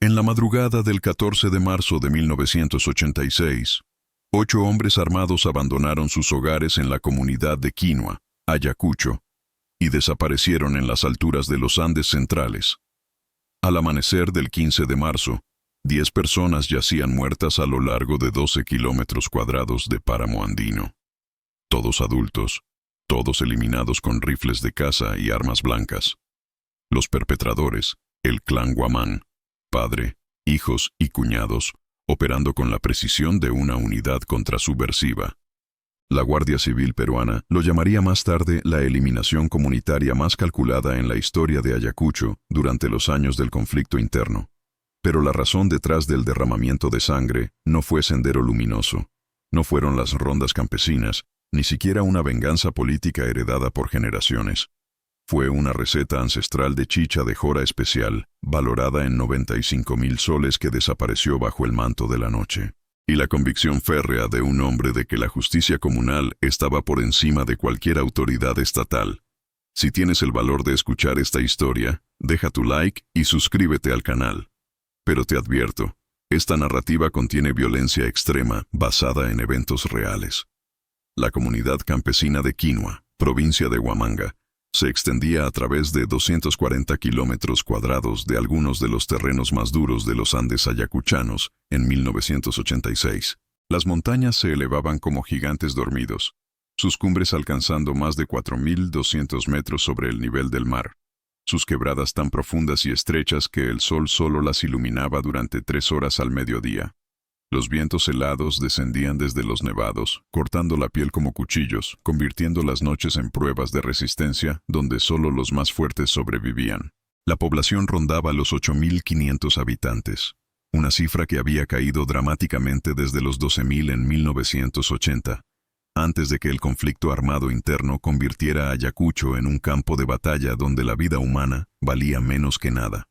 En la madrugada del 14 de marzo de 1986, 8 hombres armados abandonaron sus hogares en la comunidad de Quinua, Ayacucho, y desaparecieron en las alturas de los Andes centrales. Al amanecer del 15 de marzo, 10 personas yacían muertas a lo largo de 12 kilómetros cuadrados de páramo andino. Todos adultos, todos eliminados con rifles de caza y armas blancas. Los perpetradores, el clan Guamán, padre, hijos y cuñados, operando con la precisión de una unidad contrasubversiva. La Guardia Civil peruana lo llamaría más tarde la eliminación comunitaria más calculada en la historia de Ayacucho durante los años del conflicto interno. Pero la razón detrás del derramamiento de sangre no fue Sendero Luminoso, no fueron las rondas campesinas, ni siquiera una venganza política heredada por generaciones. Fue una receta ancestral de chicha de jora especial, valorada en 95,000 soles que desapareció bajo el manto de la noche. Y la convicción férrea de un hombre de que la justicia comunal estaba por encima de cualquier autoridad estatal. Si tienes el valor de escuchar esta historia, deja tu like y suscríbete al canal. Pero te advierto, esta narrativa contiene violencia extrema basada en eventos reales. La comunidad campesina de Quinua, provincia de Huamanga, se extendía a través de 240 kilómetros cuadrados de algunos de los terrenos más duros de los Andes ayacuchanos en 1986. Las montañas se elevaban como gigantes dormidos, sus cumbres alcanzando más de 4.200 metros sobre el nivel del mar, sus quebradas tan profundas y estrechas que el sol solo las iluminaba durante 3 horas al mediodía. Los vientos helados descendían desde los nevados, cortando la piel como cuchillos, convirtiendo las noches en pruebas de resistencia donde solo los más fuertes sobrevivían. La población rondaba los 8.500 habitantes, una cifra que había caído dramáticamente desde los 12.000 en 1980, antes de que el conflicto armado interno convirtiera a Ayacucho en un campo de batalla donde la vida humana valía menos que nada.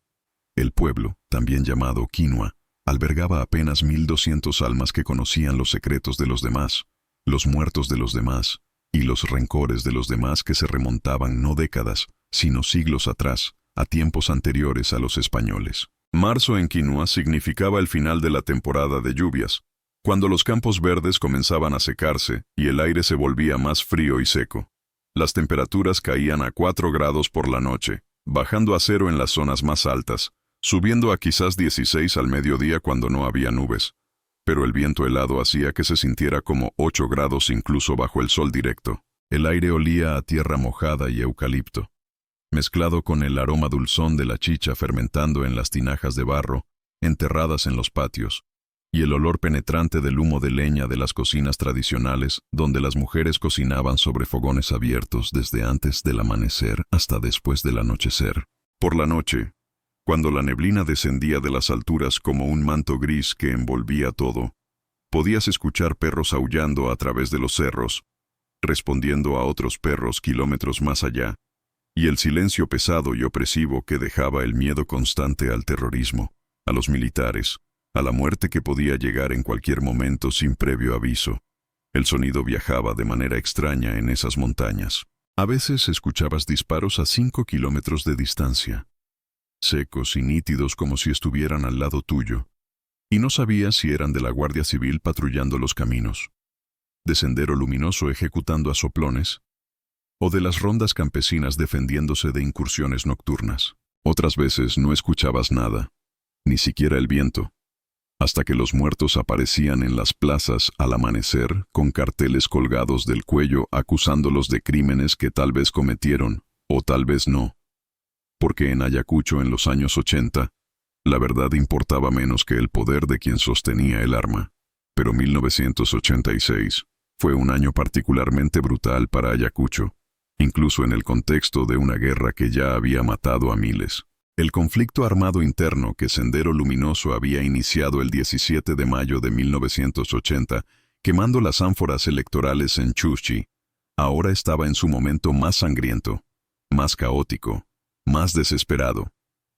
El pueblo, también llamado Quinua, albergaba apenas 1.200 almas que conocían los secretos de los demás, los muertos de los demás, y los rencores de los demás que se remontaban no décadas, sino siglos atrás, a tiempos anteriores a los españoles. Marzo en Quinua significaba el final de la temporada de lluvias, cuando los campos verdes comenzaban a secarse y el aire se volvía más frío y seco. Las temperaturas caían a 4 grados por la noche, bajando a 0 en las zonas más altas, subiendo a quizás 16 al mediodía cuando no había nubes, pero el viento helado hacía que se sintiera como 8 grados incluso bajo el sol directo. El aire olía a tierra mojada y eucalipto, mezclado con el aroma dulzón de la chicha fermentando en las tinajas de barro, enterradas en los patios, y el olor penetrante del humo de leña de las cocinas tradicionales, donde las mujeres cocinaban sobre fogones abiertos desde antes del amanecer hasta después del anochecer. Por la noche, cuando la neblina descendía de las alturas como un manto gris que envolvía todo, podías escuchar perros aullando a través de los cerros, respondiendo a otros perros kilómetros más allá, y el silencio pesado y opresivo que dejaba el miedo constante al terrorismo, a los militares, a la muerte que podía llegar en cualquier momento sin previo aviso. El sonido viajaba de manera extraña en esas montañas. A veces escuchabas disparos a 5 kilómetros de distancia, secos y nítidos como si estuvieran al lado tuyo, y no sabías si eran de la Guardia Civil patrullando los caminos, de Sendero Luminoso ejecutando a soplones, o de las rondas campesinas defendiéndose de incursiones nocturnas. Otras veces no escuchabas nada, ni siquiera el viento, hasta que los muertos aparecían en las plazas al amanecer con carteles colgados del cuello acusándolos de crímenes que tal vez cometieron, o tal vez no. Porque en Ayacucho en los años 80, la verdad importaba menos que el poder de quien sostenía el arma. Pero 1986 fue un año particularmente brutal para Ayacucho, incluso en el contexto de una guerra que ya había matado a miles. El conflicto armado interno que Sendero Luminoso había iniciado el 17 de mayo de 1980, quemando las ánforas electorales en Chuchi, ahora estaba en su momento más sangriento, más caótico, más desesperado.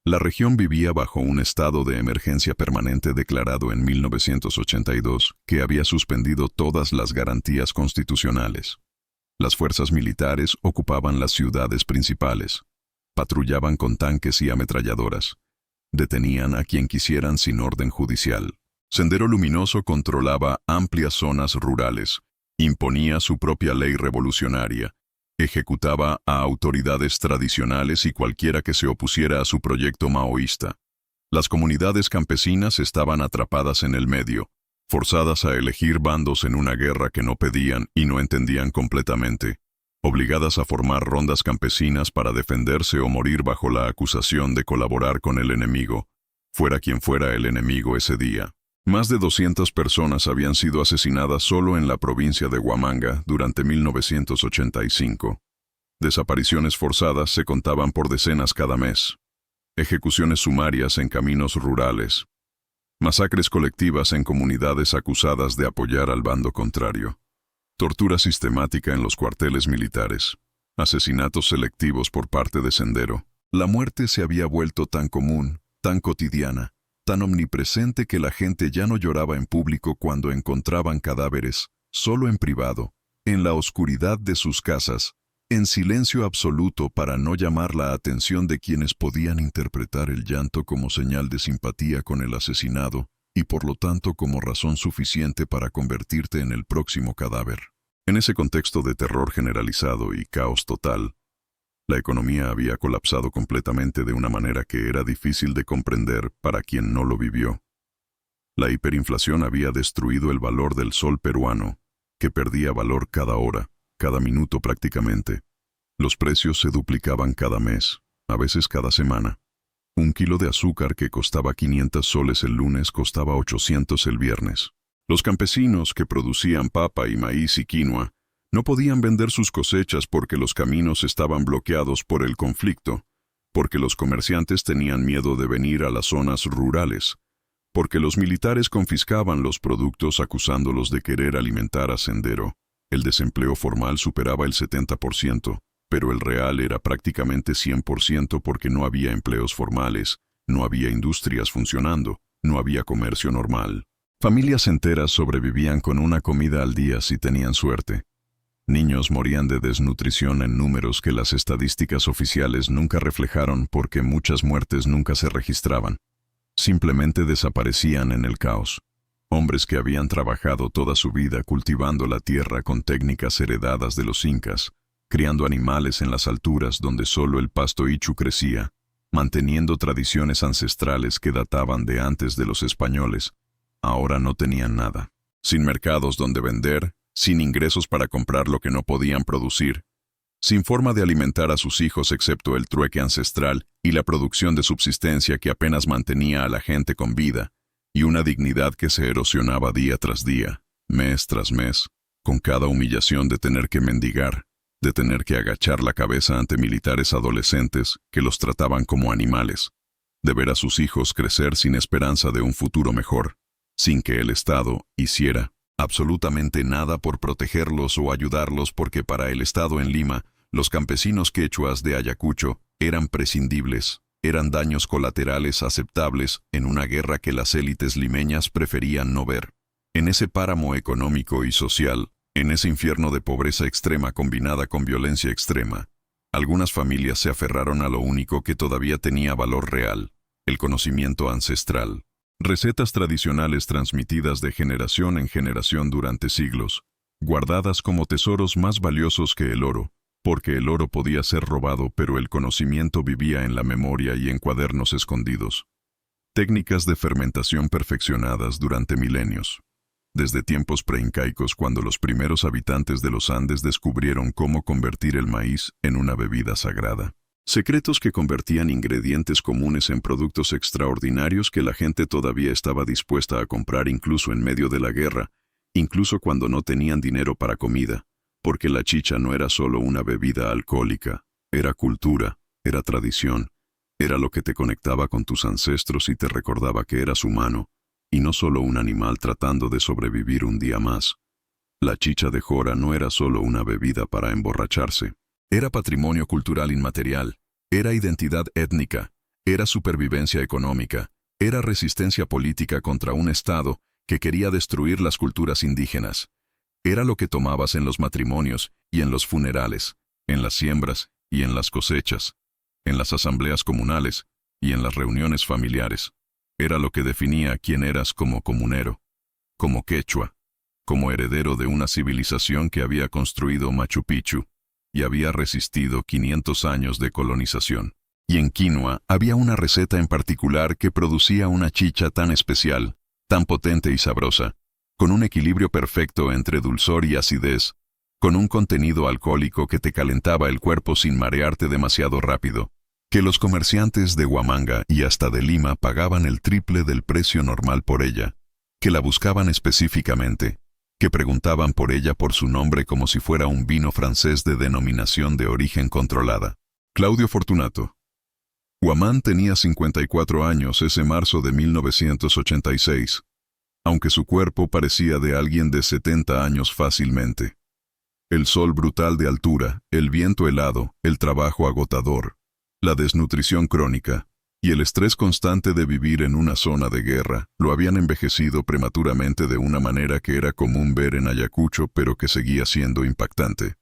La región vivía bajo un estado de emergencia permanente declarado en 1982, que había suspendido todas las garantías constitucionales. Las fuerzas militares ocupaban las ciudades principales, patrullaban con tanques y ametralladoras, Detenían a quien quisieran sin orden judicial. Sendero Luminoso controlaba amplias zonas rurales, imponía su propia ley revolucionaria, ejecutaba a autoridades tradicionales y cualquiera que se opusiera a su proyecto maoísta. Las comunidades campesinas estaban atrapadas en el medio, forzadas a elegir bandos en una guerra que no pedían y no entendían completamente, obligadas a formar rondas campesinas para defenderse o morir bajo la acusación de colaborar con el enemigo, fuera quien fuera el enemigo ese día. Más de 200 personas habían sido asesinadas solo en la provincia de Huamanga durante 1985. Desapariciones forzadas se contaban por decenas cada mes. Ejecuciones sumarias en caminos rurales. Masacres colectivas en comunidades acusadas de apoyar al bando contrario. Tortura sistemática en los cuarteles militares. Asesinatos selectivos por parte de Sendero. La muerte se había vuelto tan común, tan cotidiana, tan omnipresente que la gente ya no lloraba en público cuando encontraban cadáveres, solo en privado, en la oscuridad de sus casas, en silencio absoluto para no llamar la atención de quienes podían interpretar el llanto como señal de simpatía con el asesinado y por lo tanto como razón suficiente para convertirte en el próximo cadáver. En ese contexto de terror generalizado y caos total, la economía había colapsado completamente de una manera que era difícil de comprender para quien no lo vivió. La hiperinflación había destruido el valor del sol peruano, que perdía valor cada hora, cada minuto prácticamente. Los precios se duplicaban cada mes, a veces cada semana. Un kilo de azúcar que costaba 500 soles el lunes costaba 800 el viernes. Los campesinos que producían papa y maíz y quinoa no podían vender sus cosechas porque los caminos estaban bloqueados por el conflicto, porque los comerciantes tenían miedo de venir a las zonas rurales, porque los militares confiscaban los productos acusándolos de querer alimentar a Sendero. El desempleo formal superaba el 70%, pero el real era prácticamente 100% porque no había empleos formales, no había industrias funcionando, no había comercio normal. Familias enteras sobrevivían con una comida al día si tenían suerte. Niños morían de desnutrición en números que las estadísticas oficiales nunca reflejaron porque muchas muertes nunca se registraban. Simplemente desaparecían en el caos. Hombres que habían trabajado toda su vida cultivando la tierra con técnicas heredadas de los incas, criando animales en las alturas donde solo el pasto ichu crecía, manteniendo tradiciones ancestrales que databan de antes de los españoles, ahora no tenían nada. Sin mercados donde vender, sin ingresos para comprar lo que no podían producir, sin forma de alimentar a sus hijos excepto el trueque ancestral y la producción de subsistencia que apenas mantenía a la gente con vida, y una dignidad que se erosionaba día tras día, mes tras mes, con cada humillación de tener que mendigar, de tener que agachar la cabeza ante militares adolescentes que los trataban como animales, de ver a sus hijos crecer sin esperanza de un futuro mejor, sin que el Estado hiciera absolutamente nada por protegerlos o ayudarlos porque para el Estado en Lima, los campesinos quechuas de Ayacucho eran prescindibles, eran daños colaterales aceptables en una guerra que las élites limeñas preferían no ver. En ese páramo económico y social, en ese infierno de pobreza extrema combinada con violencia extrema, algunas familias se aferraron a lo único que todavía tenía valor real, el conocimiento ancestral. Recetas tradicionales transmitidas de generación en generación durante siglos, guardadas como tesoros más valiosos que el oro, porque el oro podía ser robado pero el conocimiento vivía en la memoria y en cuadernos escondidos. Técnicas de fermentación perfeccionadas durante milenios. Desde tiempos preincaicos cuando los primeros habitantes de los Andes descubrieron cómo convertir el maíz en una bebida sagrada. Secretos que convertían ingredientes comunes en productos extraordinarios que la gente todavía estaba dispuesta a comprar incluso en medio de la guerra, incluso cuando no tenían dinero para comida, porque la chicha no era solo una bebida alcohólica, era cultura, era tradición, era lo que te conectaba con tus ancestros y te recordaba que eras humano, y no solo un animal tratando de sobrevivir un día más. La chicha de jora no era solo una bebida para emborracharse. Era patrimonio cultural inmaterial, era identidad étnica, era supervivencia económica, era resistencia política contra un Estado que quería destruir las culturas indígenas. Era lo que tomabas en los matrimonios y en los funerales, en las siembras y en las cosechas, en las asambleas comunales, y en las reuniones familiares. Era lo que definía quién eras como comunero, como quechua, como heredero de una civilización que había construido Machu Picchu y había resistido 500 años de colonización. Y en Quinua había una receta en particular que producía una chicha tan especial, tan potente y sabrosa, con un equilibrio perfecto entre dulzor y acidez, con un contenido alcohólico que te calentaba el cuerpo sin marearte demasiado rápido, que los comerciantes de Huamanga y hasta de Lima pagaban el triple del precio normal por ella, que la buscaban específicamente, que preguntaban por ella por su nombre como si fuera un vino francés de denominación de origen controlada. Claudio Fortunato. Huamán tenía 54 años ese marzo de 1986, aunque su cuerpo parecía de alguien de 70 años fácilmente. El sol brutal de altura, el viento helado, el trabajo agotador, la desnutrición crónica y el estrés constante de vivir en una zona de guerra lo habían envejecido prematuramente de una manera que era común ver en Ayacucho pero que seguía siendo impactante.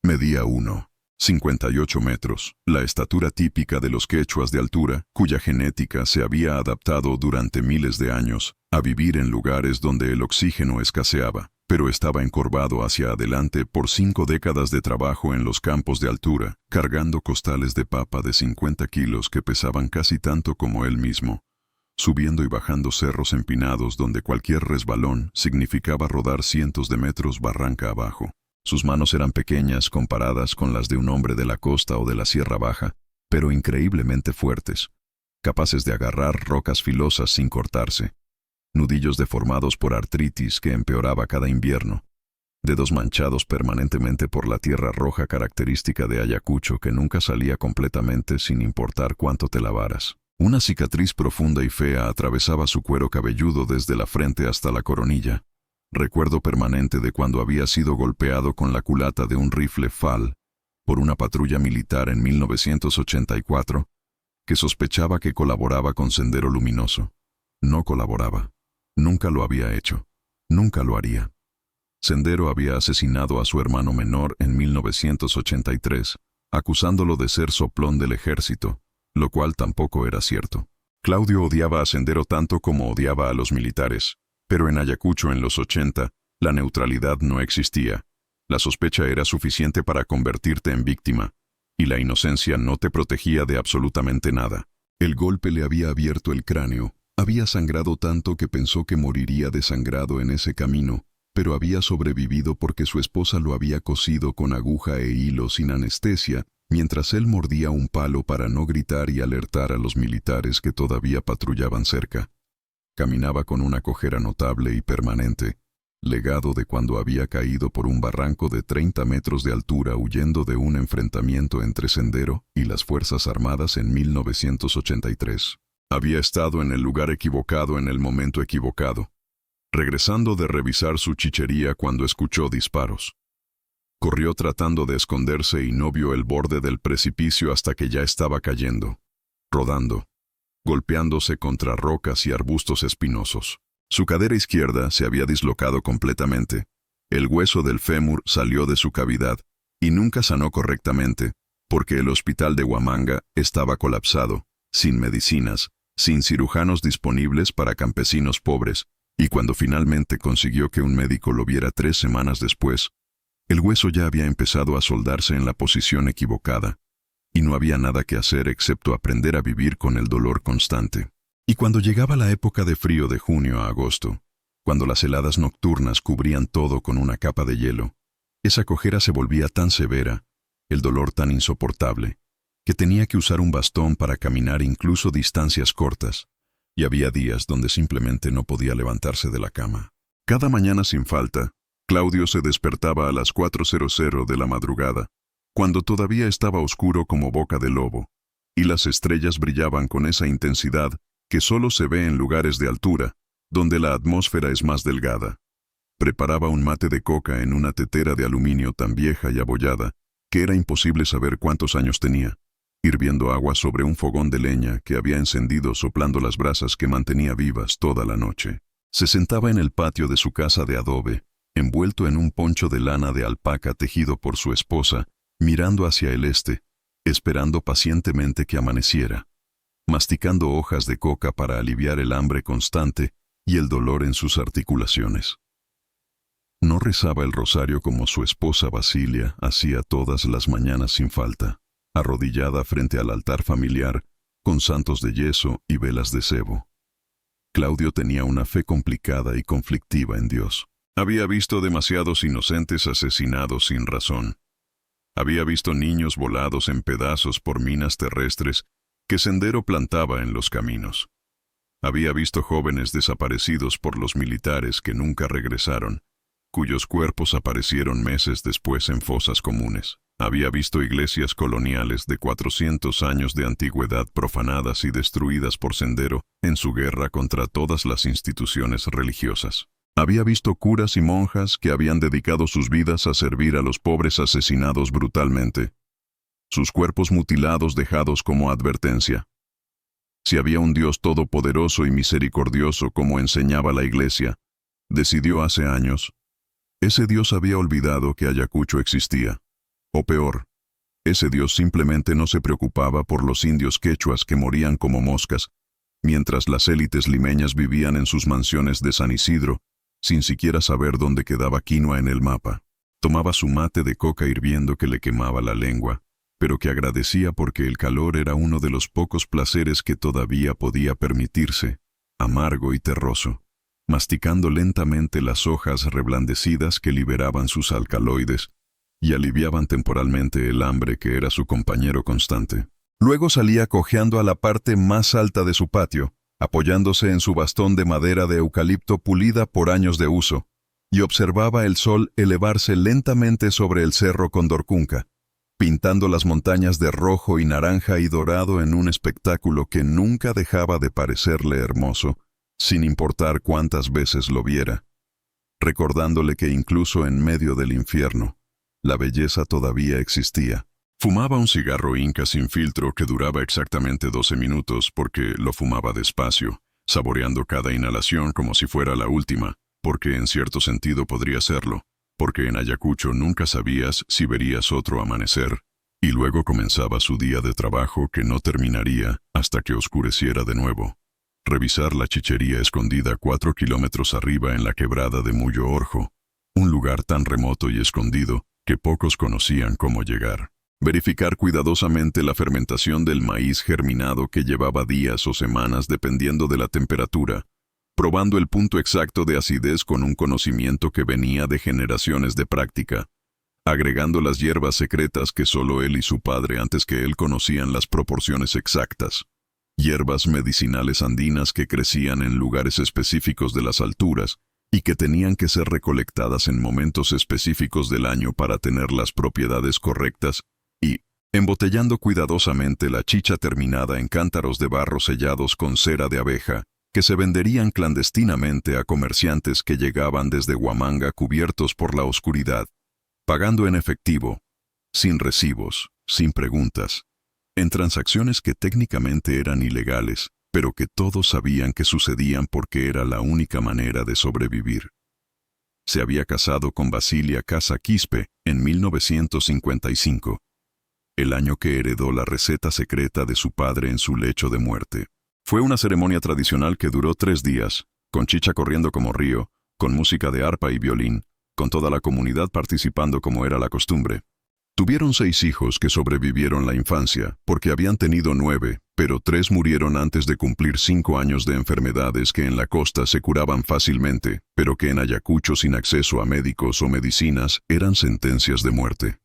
Medía 1,58 metros, la estatura típica de los quechuas de altura, cuya genética se había adaptado durante miles de años a vivir en lugares donde el oxígeno escaseaba, pero estaba encorvado hacia adelante por 5 décadas de trabajo en los campos de altura, cargando costales de papa de 50 kilos que pesaban casi tanto como él mismo, subiendo y bajando cerros empinados donde cualquier resbalón significaba rodar cientos de metros barranca abajo. Sus manos eran pequeñas comparadas con las de un hombre de la costa o de la Sierra Baja, pero increíblemente fuertes, capaces de agarrar rocas filosas sin cortarse, nudillos deformados por artritis que empeoraba cada invierno, dedos manchados permanentemente por la tierra roja característica de Ayacucho que nunca salía completamente sin importar cuánto te lavaras. Una cicatriz profunda y fea atravesaba su cuero cabelludo desde la frente hasta la coronilla, recuerdo permanente de cuando había sido golpeado con la culata de un rifle FAL por una patrulla militar en 1984, que sospechaba que colaboraba con Sendero Luminoso. No colaboraba. Nunca lo había hecho. Nunca lo haría. Sendero había asesinado a su hermano menor en 1983, acusándolo de ser soplón del ejército, lo cual tampoco era cierto. Claudio odiaba a Sendero tanto como odiaba a los militares, pero en Ayacucho en los 80, la neutralidad no existía. La sospecha era suficiente para convertirte en víctima, y la inocencia no te protegía de absolutamente nada. El golpe le había abierto el cráneo. Había sangrado tanto que pensó que moriría desangrado en ese camino, pero había sobrevivido porque su esposa lo había cosido con aguja e hilo sin anestesia, mientras él mordía un palo para no gritar y alertar a los militares que todavía patrullaban cerca. Caminaba con una cojera notable y permanente, legado de cuando había caído por un barranco de 30 metros de altura huyendo de un enfrentamiento entre Sendero y las Fuerzas Armadas en 1983. Había estado en el lugar equivocado en el momento equivocado, regresando de revisar su chichería cuando escuchó disparos. Corrió tratando de esconderse y no vio el borde del precipicio hasta que ya estaba cayendo, rodando, golpeándose contra rocas y arbustos espinosos. Su cadera izquierda se había dislocado completamente. El hueso del fémur salió de su cavidad y nunca sanó correctamente, porque el hospital de Huamanga estaba colapsado, sin medicinas, sin cirujanos disponibles para campesinos pobres, y cuando finalmente consiguió que un médico lo viera 3 semanas después, el hueso ya había empezado a soldarse en la posición equivocada, y no había nada que hacer excepto aprender a vivir con el dolor constante. Y cuando llegaba la época de frío de junio a agosto, cuando las heladas nocturnas cubrían todo con una capa de hielo, esa cojera se volvía tan severa, el dolor tan insoportable, que tenía que usar un bastón para caminar incluso distancias cortas, y había días donde simplemente no podía levantarse de la cama. Cada mañana sin falta, Claudio se despertaba a las 4:00 de la madrugada, cuando todavía estaba oscuro como boca de lobo, y las estrellas brillaban con esa intensidad que solo se ve en lugares de altura, donde la atmósfera es más delgada. Preparaba un mate de coca en una tetera de aluminio tan vieja y abollada que era imposible saber cuántos años tenía, hirviendo agua sobre un fogón de leña que había encendido soplando las brasas que mantenía vivas toda la noche. Se sentaba en el patio de su casa de adobe, envuelto en un poncho de lana de alpaca tejido por su esposa, mirando hacia el este, esperando pacientemente que amaneciera. masticando hojas de coca para aliviar el hambre constante y el dolor en sus articulaciones. No rezaba el rosario como su esposa Basilia hacía todas las mañanas sin falta, arrodillada frente al altar familiar, con santos de yeso y velas de sebo. Claudio tenía una fe complicada y conflictiva en Dios. Había visto demasiados inocentes asesinados sin razón. Había visto niños volados en pedazos por minas terrestres que Sendero plantaba en los caminos. Había visto jóvenes desaparecidos por los militares que nunca regresaron, cuyos cuerpos aparecieron meses después en fosas comunes. Había visto iglesias coloniales de 400 años de antigüedad profanadas y destruidas por Sendero en su guerra contra todas las instituciones religiosas. Había visto curas y monjas que habían dedicado sus vidas a servir a los pobres asesinados brutalmente, sus cuerpos mutilados dejados como advertencia. Si había un Dios todopoderoso y misericordioso como enseñaba la Iglesia, decidió hace años, ese Dios había olvidado que Ayacucho existía. O peor, ese Dios simplemente no se preocupaba por los indios quechuas que morían como moscas, mientras las élites limeñas vivían en sus mansiones de San Isidro, sin siquiera saber dónde quedaba Quinua en el mapa. Tomaba su mate de coca hirviendo que le quemaba la lengua, pero que agradecía porque el calor era uno de los pocos placeres que todavía podía permitirse, amargo y terroso, masticando lentamente las hojas reblandecidas que liberaban sus alcaloides y aliviaban temporalmente el hambre que era su compañero constante. Luego salía cojeando a la parte más alta de su patio, apoyándose en su bastón de madera de eucalipto pulida por años de uso, y observaba el sol elevarse lentamente sobre el cerro Condorcunca, pintando las montañas de rojo y naranja y dorado en un espectáculo que nunca dejaba de parecerle hermoso, sin importar cuántas veces lo viera, recordándole que incluso en medio del infierno, la belleza todavía existía. Fumaba un cigarro inca sin filtro que duraba exactamente 12 minutos porque lo fumaba despacio, saboreando cada inhalación como si fuera la última, porque en cierto sentido podría serlo, porque en Ayacucho nunca sabías si verías otro amanecer, y luego comenzaba su día de trabajo que no terminaría hasta que oscureciera de nuevo. Revisar la chichería escondida 4 kilómetros arriba en la quebrada de Muyo Orjo, un lugar tan remoto y escondido que pocos conocían cómo llegar. Verificar cuidadosamente la fermentación del maíz germinado que llevaba días o semanas dependiendo de la temperatura, probando el punto exacto de acidez con un conocimiento que venía de generaciones de práctica, agregando las hierbas secretas que solo él y su padre antes que él conocían las proporciones exactas. Hierbas medicinales andinas que crecían en lugares específicos de las alturas y que tenían que ser recolectadas en momentos específicos del año para tener las propiedades correctas, y embotellando cuidadosamente la chicha terminada en cántaros de barro sellados con cera de abeja, que se venderían clandestinamente a comerciantes que llegaban desde Huamanga cubiertos por la oscuridad, pagando en efectivo, sin recibos, sin preguntas, en transacciones que técnicamente eran ilegales, pero que todos sabían que sucedían porque era la única manera de sobrevivir. Se había casado con Basilia Casa Quispe en 1955, el año que heredó la receta secreta de su padre en su lecho de muerte. Fue una ceremonia tradicional que duró 3 días, con chicha corriendo como río, con música de arpa y violín, con toda la comunidad participando como era la costumbre. Tuvieron 6 hijos que sobrevivieron la infancia, porque habían tenido 9, pero 3 murieron antes de cumplir 5 años de enfermedades que en la costa se curaban fácilmente, pero que en Ayacucho sin acceso a médicos o medicinas eran sentencias de muerte.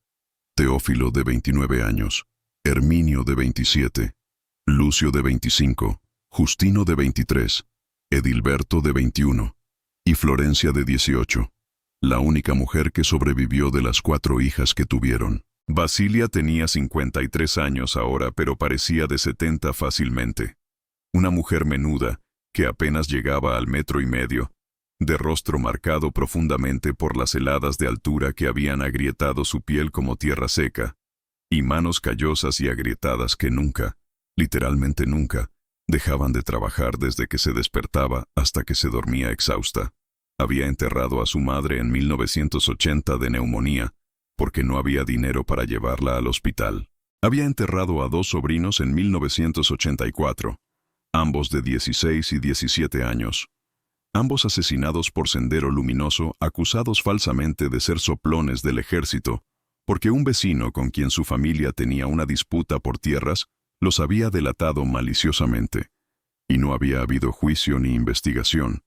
Teófilo de 29 años, Herminio de 27, Lucio de 25, Justino de 23, Edilberto de 21 y Florencia de 18. La única mujer que sobrevivió de las 4 hijas que tuvieron. Basilia tenía 53 años ahora, pero parecía de 70 fácilmente. Una mujer menuda, que apenas llegaba al 1,5 metros, de rostro marcado profundamente por las heladas de altura que habían agrietado su piel como tierra seca, y manos callosas y agrietadas que nunca, literalmente nunca, dejaban de trabajar desde que se despertaba hasta que se dormía exhausta. Había enterrado a su madre en 1980 de neumonía, porque no había dinero para llevarla al hospital. Había enterrado a 2 sobrinos en 1984, ambos de 16 y 17 años. Ambos asesinados por Sendero Luminoso, acusados falsamente de ser soplones del ejército, porque un vecino con quien su familia tenía una disputa por tierras los había delatado maliciosamente. Y no había habido juicio ni investigación.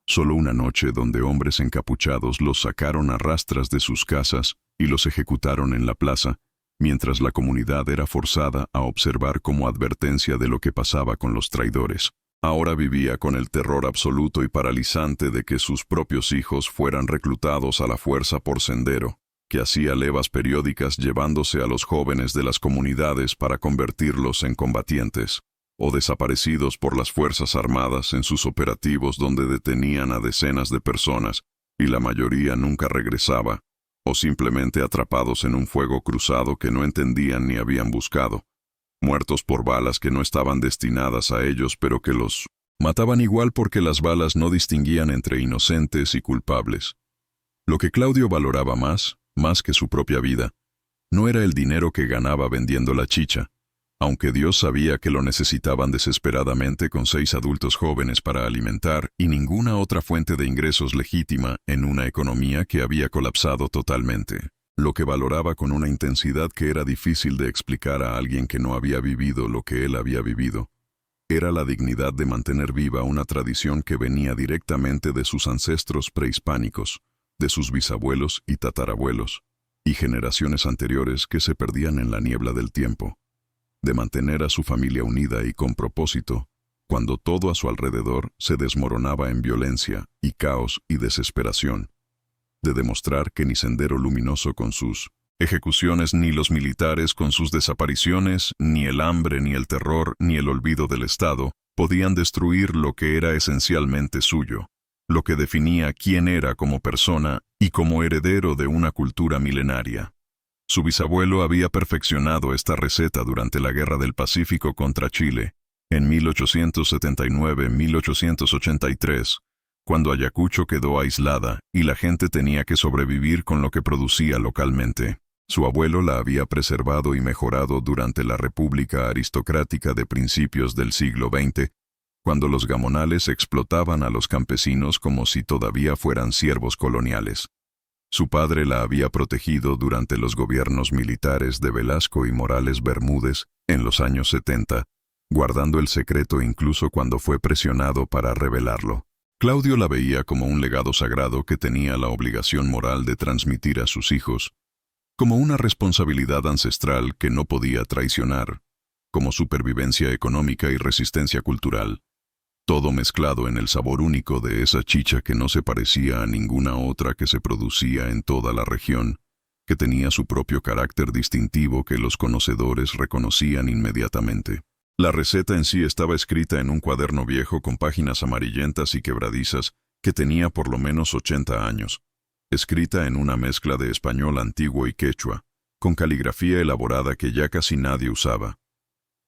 Solo una noche donde hombres encapuchados los sacaron a rastras de sus casas y los ejecutaron en la plaza, mientras la comunidad era forzada a observar como advertencia de lo que pasaba con los traidores. Ahora vivía con el terror absoluto y paralizante de que sus propios hijos fueran reclutados a la fuerza por Sendero, que hacía levas periódicas llevándose a los jóvenes de las comunidades para convertirlos en combatientes, o desaparecidos por las Fuerzas Armadas en sus operativos donde detenían a decenas de personas, y la mayoría nunca regresaba, o simplemente atrapados en un fuego cruzado que no entendían ni habían buscado, muertos por balas que no estaban destinadas a ellos pero que los mataban igual porque las balas no distinguían entre inocentes y culpables. Lo que Claudio valoraba más que su propia vida, no era el dinero que ganaba vendiendo la chicha, aunque Dios sabía que lo necesitaban desesperadamente con 6 adultos jóvenes para alimentar y ninguna otra fuente de ingresos legítima en una economía que había colapsado totalmente. Lo que valoraba con una intensidad que era difícil de explicar a alguien que no había vivido lo que él había vivido, era la dignidad de mantener viva una tradición que venía directamente de sus ancestros prehispánicos, de sus bisabuelos y tatarabuelos, y generaciones anteriores que se perdían en la niebla del tiempo, de mantener a su familia unida y con propósito, cuando todo a su alrededor se desmoronaba en violencia y caos y desesperación, de demostrar que ni Sendero Luminoso con sus ejecuciones, ni los militares con sus desapariciones, ni el hambre, ni el terror, ni el olvido del Estado, podían destruir lo que era esencialmente suyo, lo que definía quién era como persona y como heredero de una cultura milenaria. Su bisabuelo había perfeccionado esta receta durante la Guerra del Pacífico contra Chile, en 1879-1883, cuando Ayacucho quedó aislada y la gente tenía que sobrevivir con lo que producía localmente. Su abuelo la había preservado y mejorado durante la República Aristocrática de principios del siglo XX, cuando los gamonales explotaban a los campesinos como si todavía fueran siervos coloniales. Su padre la había protegido durante los gobiernos militares de Velasco y Morales Bermúdez en los años 70, guardando el secreto incluso cuando fue presionado para revelarlo. Claudio la veía como un legado sagrado que tenía la obligación moral de transmitir a sus hijos, como una responsabilidad ancestral que no podía traicionar, como supervivencia económica y resistencia cultural, todo mezclado en el sabor único de esa chicha que no se parecía a ninguna otra que se producía en toda la región, que tenía su propio carácter distintivo que los conocedores reconocían inmediatamente. La receta en sí estaba escrita en un cuaderno viejo con páginas amarillentas y quebradizas que tenía por lo menos 80 años, escrita en una mezcla de español antiguo y quechua, con caligrafía elaborada que ya casi nadie usaba.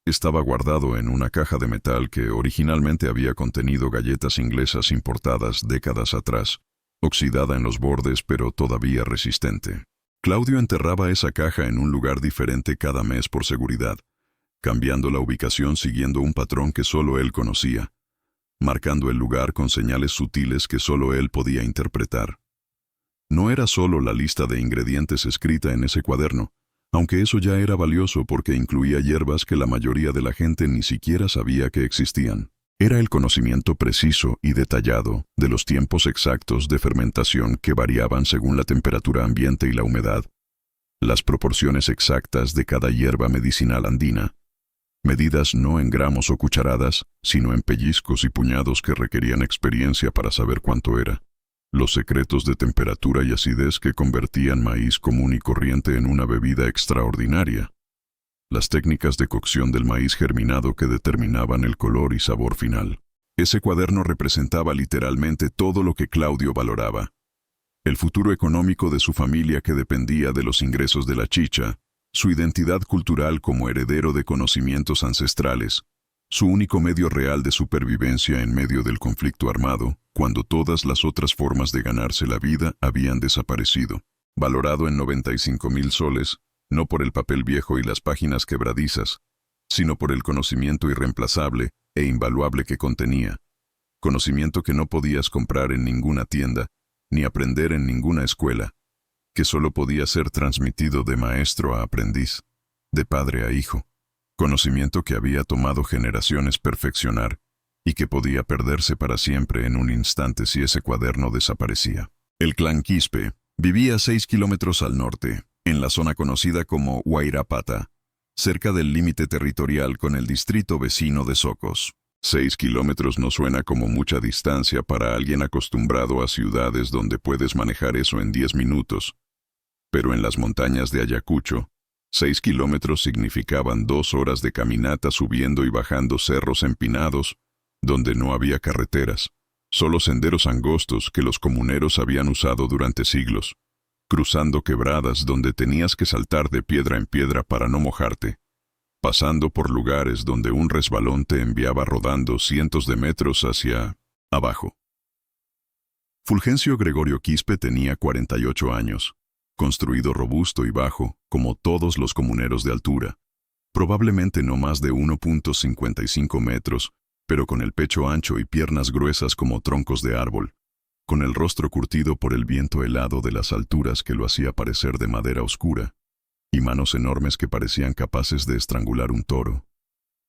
Estaba guardado en una caja de metal que originalmente había contenido galletas inglesas importadas décadas atrás, oxidada en los bordes pero todavía resistente. Claudio enterraba esa caja en un lugar diferente cada mes por seguridad, cambiando la ubicación siguiendo un patrón que solo él conocía, marcando el lugar con señales sutiles que solo él podía interpretar. No era solo la lista de ingredientes escrita en ese cuaderno, aunque eso ya era valioso porque incluía hierbas que la mayoría de la gente ni siquiera sabía que existían. Era el conocimiento preciso y detallado de los tiempos exactos de fermentación que variaban según la temperatura ambiente y la humedad, las proporciones exactas de cada hierba medicinal andina, medidas no en gramos o cucharadas, sino en pellizcos y puñados que requerían experiencia para saber cuánto era. Los secretos de temperatura y acidez que convertían maíz común y corriente en una bebida extraordinaria. Las técnicas de cocción del maíz germinado que determinaban el color y sabor final. Ese cuaderno representaba literalmente todo lo que Claudio valoraba. El futuro económico de su familia que dependía de los ingresos de la chicha, su identidad cultural como heredero de conocimientos ancestrales, su único medio real de supervivencia en medio del conflicto armado, cuando todas las otras formas de ganarse la vida habían desaparecido. Valorado en 95,000 soles, no por el papel viejo y las páginas quebradizas, sino por el conocimiento irreemplazable e invaluable que contenía, conocimiento que no podías comprar en ninguna tienda, ni aprender en ninguna escuela, que solo podía ser transmitido de maestro a aprendiz, de padre a hijo, conocimiento que había tomado generaciones perfeccionar y que podía perderse para siempre en un instante si ese cuaderno desaparecía. El clan Quispe vivía a 6 kilómetros al norte, en la zona conocida como Huayrapata, cerca del límite territorial con el distrito vecino de Socos. 6 kilómetros no suena como mucha distancia para alguien acostumbrado a ciudades donde puedes manejar eso en 10 minutos. Pero en las montañas de Ayacucho, 6 kilómetros significaban 2 horas de caminata subiendo y bajando cerros empinados, donde no había carreteras, solo senderos angostos que los comuneros habían usado durante siglos, cruzando quebradas donde tenías que saltar de piedra en piedra para no mojarte, pasando por lugares donde un resbalón te enviaba rodando cientos de metros hacia abajo. Fulgencio Gregorio Quispe tenía 48 años, construido robusto y bajo, como todos los comuneros de altura, probablemente no más de 1.55 metros, pero con el pecho ancho y piernas gruesas como troncos de árbol, con el rostro curtido por el viento helado de las alturas que lo hacía parecer de madera oscura, y manos enormes que parecían capaces de estrangular un toro,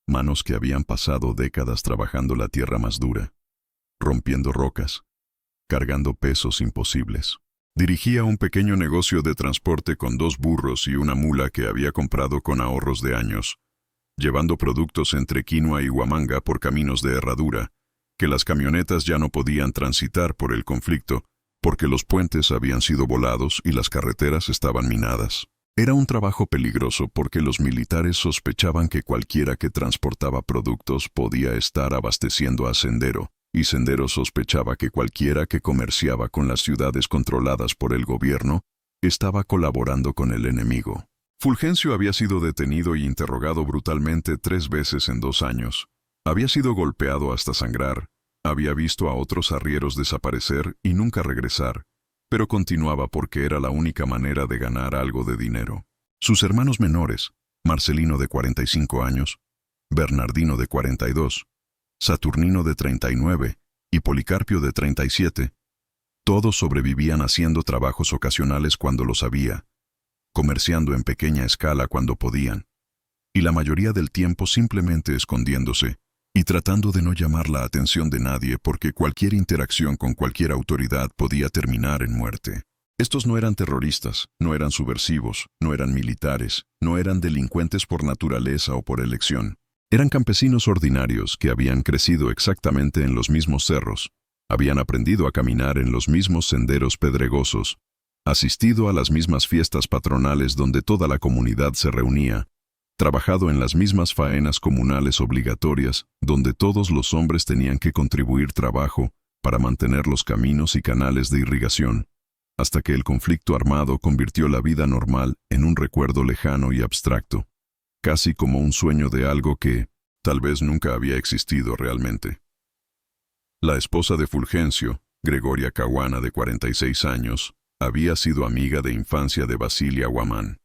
manos que habían pasado décadas trabajando la tierra más dura, rompiendo rocas, cargando pesos imposibles. Dirigía un pequeño negocio de transporte con 2 burros y una mula que había comprado con ahorros de años, llevando productos entre Quinua y Huamanga por caminos de herradura, que las camionetas ya no podían transitar por el conflicto, porque los puentes habían sido volados y las carreteras estaban minadas. Era un trabajo peligroso porque los militares sospechaban que cualquiera que transportaba productos podía estar abasteciendo a Sendero, y Sendero sospechaba que cualquiera que comerciaba con las ciudades controladas por el gobierno estaba colaborando con el enemigo. Fulgencio había sido detenido y interrogado brutalmente 3 veces en 2 años. Había sido golpeado hasta sangrar, había visto a otros arrieros desaparecer y nunca regresar, pero continuaba porque era la única manera de ganar algo de dinero. Sus hermanos menores, Marcelino de 45 años, Bernardino de 42, Saturnino de 39 y Policarpio de 37, todos sobrevivían haciendo trabajos ocasionales cuando los había, comerciando en pequeña escala cuando podían, y la mayoría del tiempo simplemente escondiéndose y tratando de no llamar la atención de nadie porque cualquier interacción con cualquier autoridad podía terminar en muerte. Estos no eran terroristas, no eran subversivos, no eran militares, no eran delincuentes por naturaleza o por elección. Eran campesinos ordinarios que habían crecido exactamente en los mismos cerros, habían aprendido a caminar en los mismos senderos pedregosos, asistido a las mismas fiestas patronales donde toda la comunidad se reunía, trabajado en las mismas faenas comunales obligatorias donde todos los hombres tenían que contribuir trabajo para mantener los caminos y canales de irrigación, hasta que el conflicto armado convirtió la vida normal en un recuerdo lejano y abstracto, casi como un sueño de algo que tal vez nunca había existido realmente. La esposa de Fulgencio, Gregoria Caguana, de 46 años, había sido amiga de infancia de Basilia Guamán.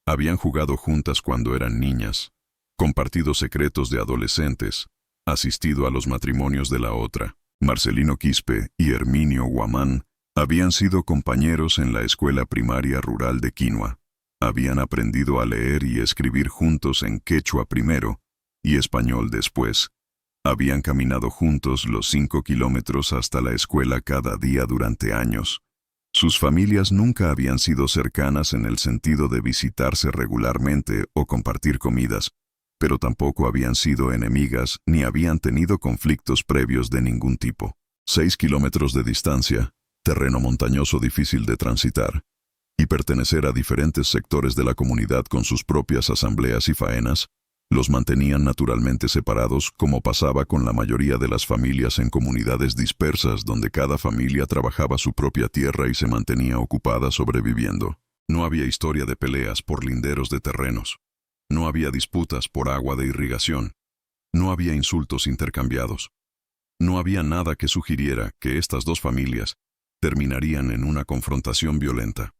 Habían jugado juntas cuando eran niñas, compartido secretos de adolescentes, asistido a los matrimonios de la otra. Marcelino Quispe y Herminio Guamán habían sido compañeros en la escuela primaria rural de Quinua. Habían aprendido a leer y escribir juntos en quechua primero y español después. Habían caminado juntos los 5 kilómetros hasta la escuela cada día durante años. Sus familias nunca habían sido cercanas en el sentido de visitarse regularmente o compartir comidas, pero tampoco habían sido enemigas ni habían tenido conflictos previos de ningún tipo. 6 kilómetros de distancia, terreno montañoso difícil de transitar, y pertenecer a diferentes sectores de la comunidad con sus propias asambleas y faenas, los mantenían naturalmente separados como pasaba con la mayoría de las familias en comunidades dispersas donde cada familia trabajaba su propia tierra y se mantenía ocupada sobreviviendo. No había historia de peleas por linderos de terrenos. No había disputas por agua de irrigación. No había insultos intercambiados. No había nada que sugiriera que estas 2 familias terminarían en una confrontación violenta.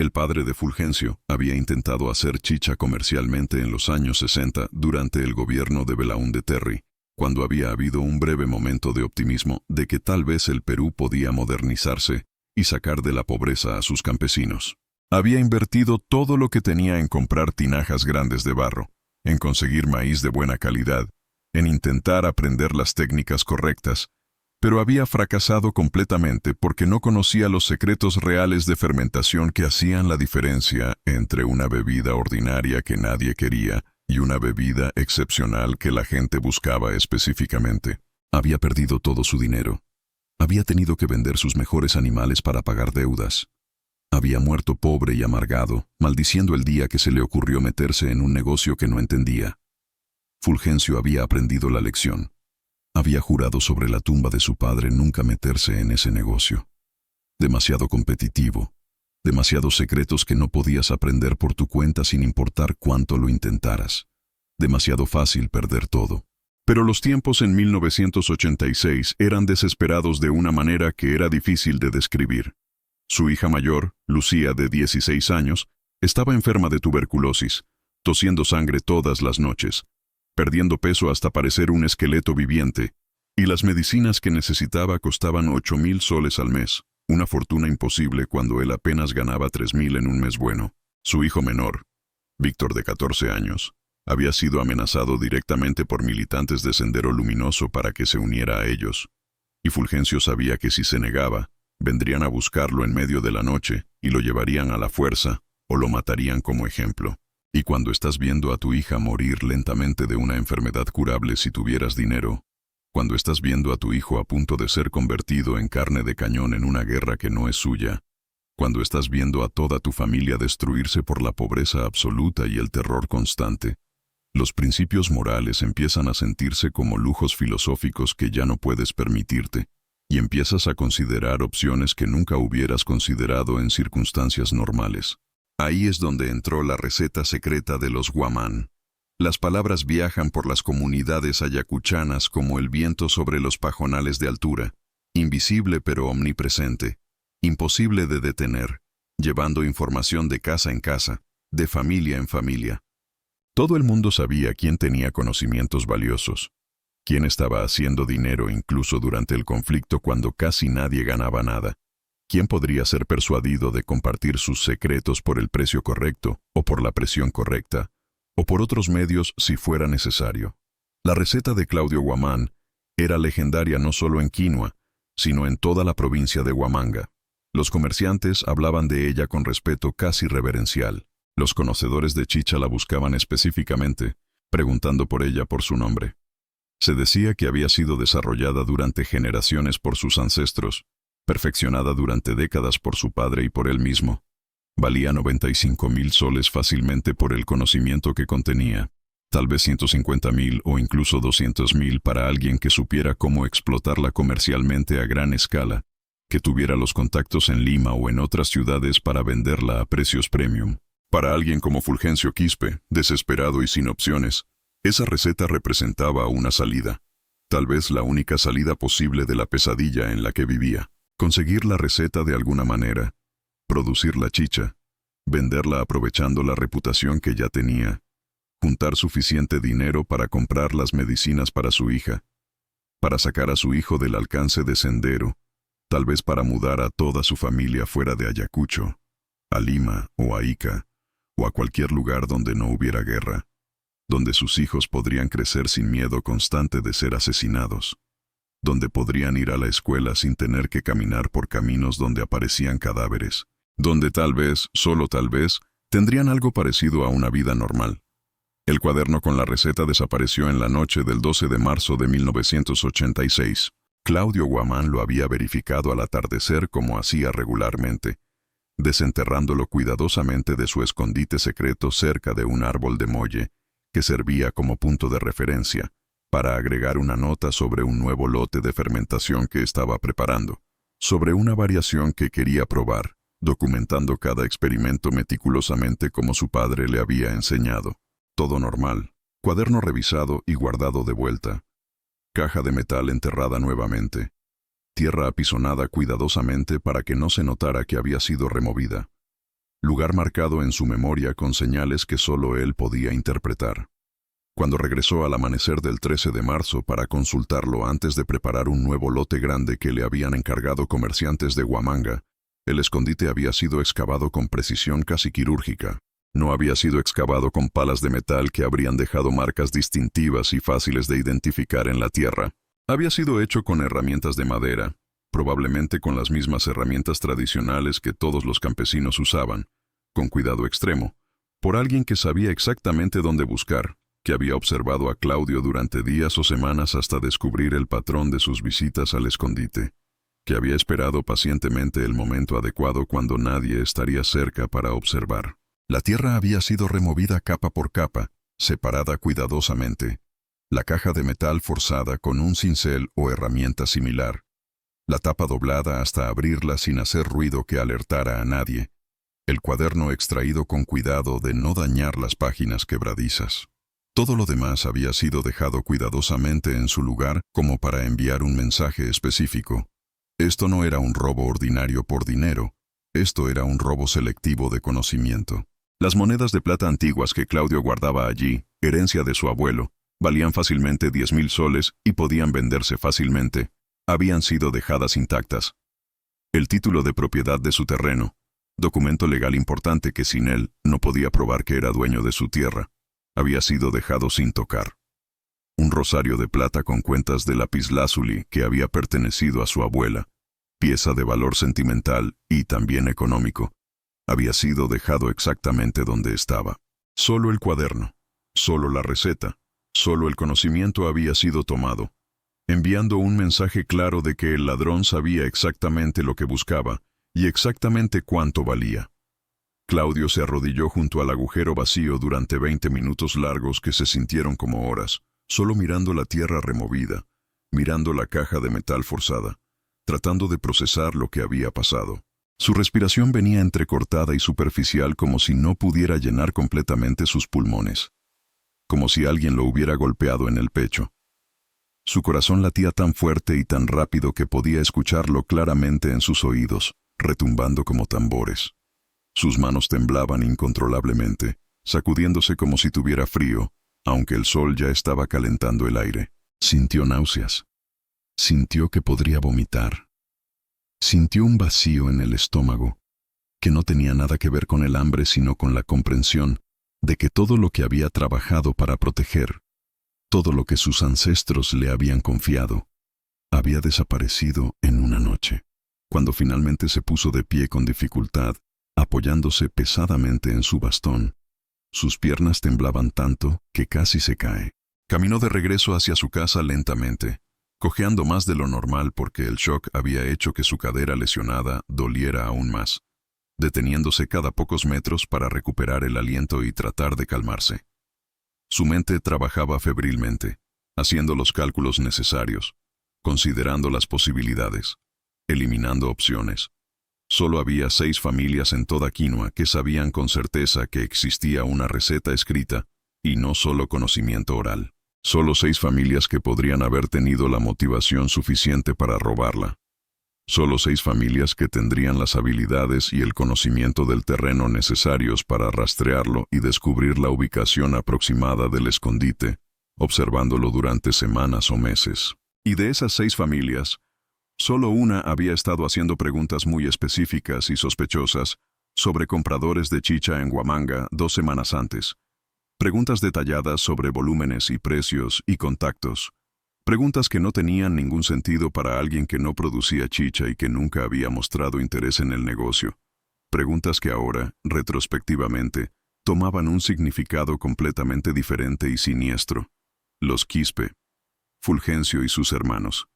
El padre de Fulgencio había intentado hacer chicha comercialmente en los años 60 durante el gobierno de Belaúnde Terry, cuando había habido un breve momento de optimismo de que tal vez el Perú podía modernizarse y sacar de la pobreza a sus campesinos. Había invertido todo lo que tenía en comprar tinajas grandes de barro, en conseguir maíz de buena calidad, en intentar aprender las técnicas correctas, pero había fracasado completamente porque no conocía los secretos reales de fermentación que hacían la diferencia entre una bebida ordinaria que nadie quería y una bebida excepcional que la gente buscaba específicamente. Había perdido todo su dinero. Había tenido que vender sus mejores animales para pagar deudas. Había muerto pobre y amargado, maldiciendo el día que se le ocurrió meterse en un negocio que no entendía. Fulgencio había aprendido la lección. Había jurado sobre la tumba de su padre nunca meterse en ese negocio. Demasiado competitivo, demasiados secretos que no podías aprender por tu cuenta sin importar cuánto lo intentaras. Demasiado fácil perder todo. Pero los tiempos en 1986 eran desesperados de una manera que era difícil de describir. Su hija mayor, Lucía, de 16 años, estaba enferma de tuberculosis, tosiendo sangre todas las noches, perdiendo peso hasta parecer un esqueleto viviente, y las medicinas que necesitaba costaban 8,000 soles al mes, una fortuna imposible cuando él apenas ganaba 3,000 en un mes bueno. Su hijo menor, Víctor, de 14 años, había sido amenazado directamente por militantes de Sendero Luminoso para que se uniera a ellos, y Fulgencio sabía que si se negaba, vendrían a buscarlo en medio de la noche y lo llevarían a la fuerza o lo matarían como ejemplo. Y cuando estás viendo a tu hija morir lentamente de una enfermedad curable si tuvieras dinero, cuando estás viendo a tu hijo a punto de ser convertido en carne de cañón en una guerra que no es suya, cuando estás viendo a toda tu familia destruirse por la pobreza absoluta y el terror constante, los principios morales empiezan a sentirse como lujos filosóficos que ya no puedes permitirte, y empiezas a considerar opciones que nunca hubieras considerado en circunstancias normales. Ahí es donde entró la receta secreta de los guamán. Las palabras viajan por las comunidades ayacuchanas como el viento sobre los pajonales de altura, invisible pero omnipresente, imposible de detener, llevando información de casa en casa, de familia en familia. Todo el mundo sabía quién tenía conocimientos valiosos, quién estaba haciendo dinero incluso durante el conflicto cuando casi nadie ganaba nada. ¿Quién podría ser persuadido de compartir sus secretos por el precio correcto, o por la presión correcta, o por otros medios si fuera necesario? La receta de Claudio Guamán era legendaria no solo en Quinua, sino en toda la provincia de Huamanga. Los comerciantes hablaban de ella con respeto casi reverencial. Los conocedores de chicha la buscaban específicamente, preguntando por ella por su nombre. Se decía que había sido desarrollada durante generaciones por sus ancestros, perfeccionada durante décadas por su padre y por él mismo. Valía 95,000 soles fácilmente por el conocimiento que contenía, tal vez 150,000 o incluso 200,000 para alguien que supiera cómo explotarla comercialmente a gran escala, que tuviera los contactos en Lima o en otras ciudades para venderla a precios premium. Para alguien como Fulgencio Quispe, desesperado y sin opciones, esa receta representaba una salida, tal vez la única salida posible de la pesadilla en la que vivía. Conseguir la receta de alguna manera, producir la chicha, venderla aprovechando la reputación que ya tenía, juntar suficiente dinero para comprar las medicinas para su hija, para sacar a su hijo del alcance de Sendero, tal vez para mudar a toda su familia fuera de Ayacucho, a Lima o a Ica, o a cualquier lugar donde no hubiera guerra, donde sus hijos podrían crecer sin miedo constante de ser asesinados, donde podrían ir a la escuela sin tener que caminar por caminos donde aparecían cadáveres, donde tal vez, solo tal vez, tendrían algo parecido a una vida normal. El cuaderno con la receta desapareció en la noche del 12 de marzo de 1986. Claudio Guamán lo había verificado al atardecer como hacía regularmente, desenterrándolo cuidadosamente de su escondite secreto cerca de un árbol de molle, que servía como punto de referencia, para agregar una nota sobre un nuevo lote de fermentación que estaba preparando, sobre una variación que quería probar, documentando cada experimento meticulosamente como su padre le había enseñado. Todo normal, cuaderno revisado y guardado de vuelta, caja de metal enterrada nuevamente, tierra apisonada cuidadosamente para que no se notara que había sido removida. lugar marcado en su memoria con señales que solo él podía interpretar. Cuando regresó al amanecer del 13 de marzo para consultarlo antes de preparar un nuevo lote grande que le habían encargado comerciantes de Huamanga, el escondite había sido excavado con precisión casi quirúrgica. No había sido excavado con palas de metal que habrían dejado marcas distintivas y fáciles de identificar en la tierra. Había sido hecho con herramientas de madera, probablemente con las mismas herramientas tradicionales que todos los campesinos usaban, con cuidado extremo, por alguien que sabía exactamente dónde buscar, que había observado a Claudio durante días o semanas hasta descubrir el patrón de sus visitas al escondite, que había esperado pacientemente el momento adecuado cuando nadie estaría cerca para observar. La tierra había sido removida capa por capa, separada cuidadosamente. La caja de metal forzada con un cincel o herramienta similar. La tapa doblada hasta abrirla sin hacer ruido que alertara a nadie. El cuaderno extraído con cuidado de no dañar las páginas quebradizas. Todo lo demás había sido dejado cuidadosamente en su lugar como para enviar un mensaje específico. Esto no era un robo ordinario por dinero. Esto era un robo selectivo de conocimiento. Las monedas de plata antiguas que Claudio guardaba allí, herencia de su abuelo, valían fácilmente 10,000 soles y podían venderse fácilmente. Habían sido dejadas intactas. El título de propiedad de su terreno, documento legal importante que sin él no podía probar que era dueño de su tierra, había sido dejado sin tocar. Un rosario de plata con cuentas de lapislázuli que había pertenecido a su abuela, pieza de valor sentimental y también económico, había sido dejado exactamente donde estaba. Solo el cuaderno, solo la receta, solo el conocimiento había sido tomado, enviando un mensaje claro de que el ladrón sabía exactamente lo que buscaba y exactamente cuánto valía. Claudio se arrodilló junto al agujero vacío durante 20 minutos largos que se sintieron como horas, solo mirando la tierra removida, mirando la caja de metal forzada, tratando de procesar lo que había pasado. Su respiración venía entrecortada y superficial como si no pudiera llenar completamente sus pulmones, como si alguien lo hubiera golpeado en el pecho. Su corazón latía tan fuerte y tan rápido que podía escucharlo claramente en sus oídos, retumbando como tambores. Sus manos temblaban incontrolablemente, sacudiéndose como si tuviera frío, aunque el sol ya estaba calentando el aire. Sintió náuseas. Sintió que podría vomitar. Sintió un vacío en el estómago, que no tenía nada que ver con el hambre sino con la comprensión de que todo lo que había trabajado para proteger, todo lo que sus ancestros le habían confiado, había desaparecido en una noche. Cuando finalmente se puso de pie con dificultad, apoyándose pesadamente en su bastón, sus piernas temblaban tanto que casi se cae. Caminó de regreso hacia su casa lentamente, cojeando más de lo normal porque el shock había hecho que su cadera lesionada doliera aún más, deteniéndose cada pocos metros para recuperar el aliento y tratar de calmarse. Su mente trabajaba febrilmente, haciendo los cálculos necesarios, considerando las posibilidades, eliminando opciones. Solo había 6 familias en toda Quinua que sabían con certeza que existía una receta escrita, y no solo conocimiento oral. Solo 6 familias que podrían haber tenido la motivación suficiente para robarla. Solo 6 familias que tendrían las habilidades y el conocimiento del terreno necesarios para rastrearlo y descubrir la ubicación aproximada del escondite, observándolo durante semanas o meses. Y de esas 6 familias, solo una había estado haciendo preguntas muy específicas y sospechosas sobre compradores de chicha en Huamanga 2 semanas antes. Preguntas detalladas sobre volúmenes y precios y contactos. Preguntas que no tenían ningún sentido para alguien que no producía chicha y que nunca había mostrado interés en el negocio. Preguntas que ahora, retrospectivamente, tomaban un significado completamente diferente y siniestro. Los Quispe, Fulgencio y sus hermanos.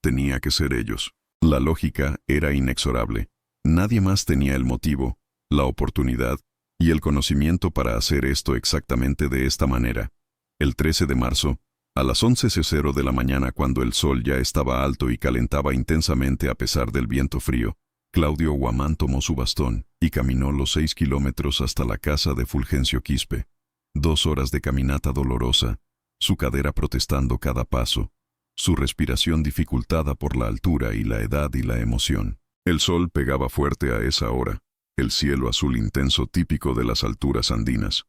Tenía que ser ellos. La lógica era inexorable. Nadie más tenía el motivo, la oportunidad y el conocimiento para hacer esto exactamente de esta manera. El 13 de marzo, a las 11:00 de la mañana, cuando el sol ya estaba alto y calentaba intensamente a pesar del viento frío, Claudio Huamán tomó su bastón y caminó los 6 kilómetros hasta la casa de Fulgencio Quispe. 2 horas de caminata dolorosa, su cadera protestando cada paso, su respiración dificultada por la altura y la edad y la emoción. El sol pegaba fuerte a esa hora, el cielo azul intenso típico de las alturas andinas,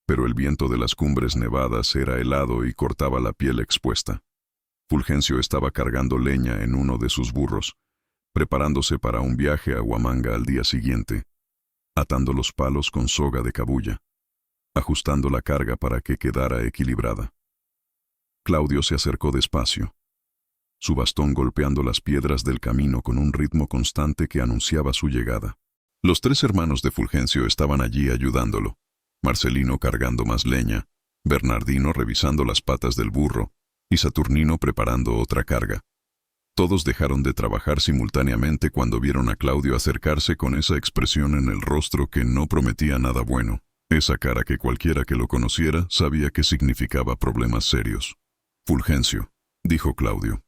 pero el viento de las cumbres nevadas era helado y cortaba la piel expuesta. Fulgencio estaba cargando leña en uno de sus burros, preparándose para un viaje a Huamanga al día siguiente, atando los palos con soga de cabuya, ajustando la carga para que quedara equilibrada. Claudio se acercó despacio, su bastón golpeando las piedras del camino con un ritmo constante que anunciaba su llegada. Los 3 hermanos de Fulgencio estaban allí ayudándolo, Marcelino cargando más leña, Bernardino revisando las patas del burro y Saturnino preparando otra carga. Todos dejaron de trabajar simultáneamente cuando vieron a Claudio acercarse con esa expresión en el rostro que no prometía nada bueno, esa cara que cualquiera que lo conociera sabía que significaba problemas serios. «Fulgencio», dijo Claudio.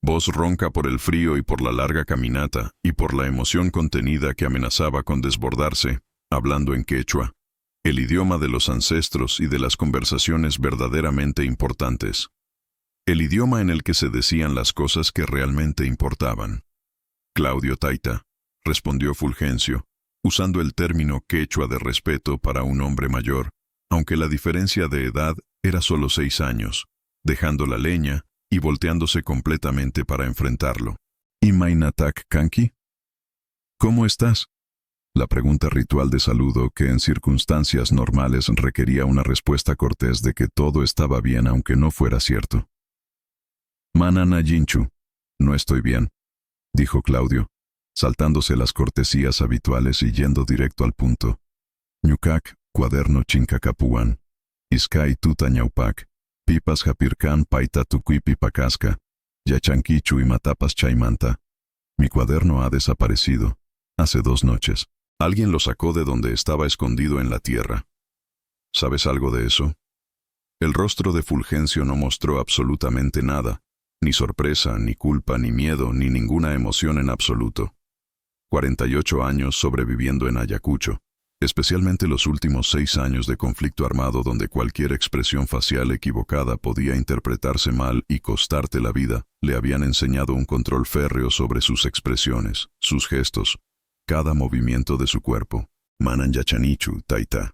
Voz ronca por el frío y por la larga caminata y por la emoción contenida que amenazaba con desbordarse, hablando en quechua, el idioma de los ancestros y de las conversaciones verdaderamente importantes. El idioma en el que se decían las cosas que realmente importaban. «Claudio Taita», respondió Fulgencio, usando el término quechua de respeto para un hombre mayor, aunque la diferencia de edad era solo 6 años, dejando la leña y volteándose completamente para enfrentarlo. «Imainatak Kanki?» «¿Cómo estás?», la pregunta ritual de saludo que en circunstancias normales requería una respuesta cortés de que todo estaba bien aunque no fuera cierto. «Manana Jinchu, no estoy bien», dijo Claudio, saltándose las cortesías habituales y yendo directo al punto. «Ñucac, cuaderno chincacapuan, Iskai tutañaupac, pipas japircan paita tucuipi pacasca, yachanquichu y matapas chaimanta. Mi cuaderno ha desaparecido. Hace 2 noches. Alguien lo sacó de donde estaba escondido en la tierra. ¿Sabes algo de eso?» El rostro de Fulgencio no mostró absolutamente nada, ni sorpresa, ni culpa, ni miedo, ni ninguna emoción en absoluto. 48 años sobreviviendo en Ayacucho, especialmente los últimos 6 años de conflicto armado donde cualquier expresión facial equivocada podía interpretarse mal y costarte la vida, le habían enseñado un control férreo sobre sus expresiones, sus gestos, cada movimiento de su cuerpo. «Manan yachanichu, taita.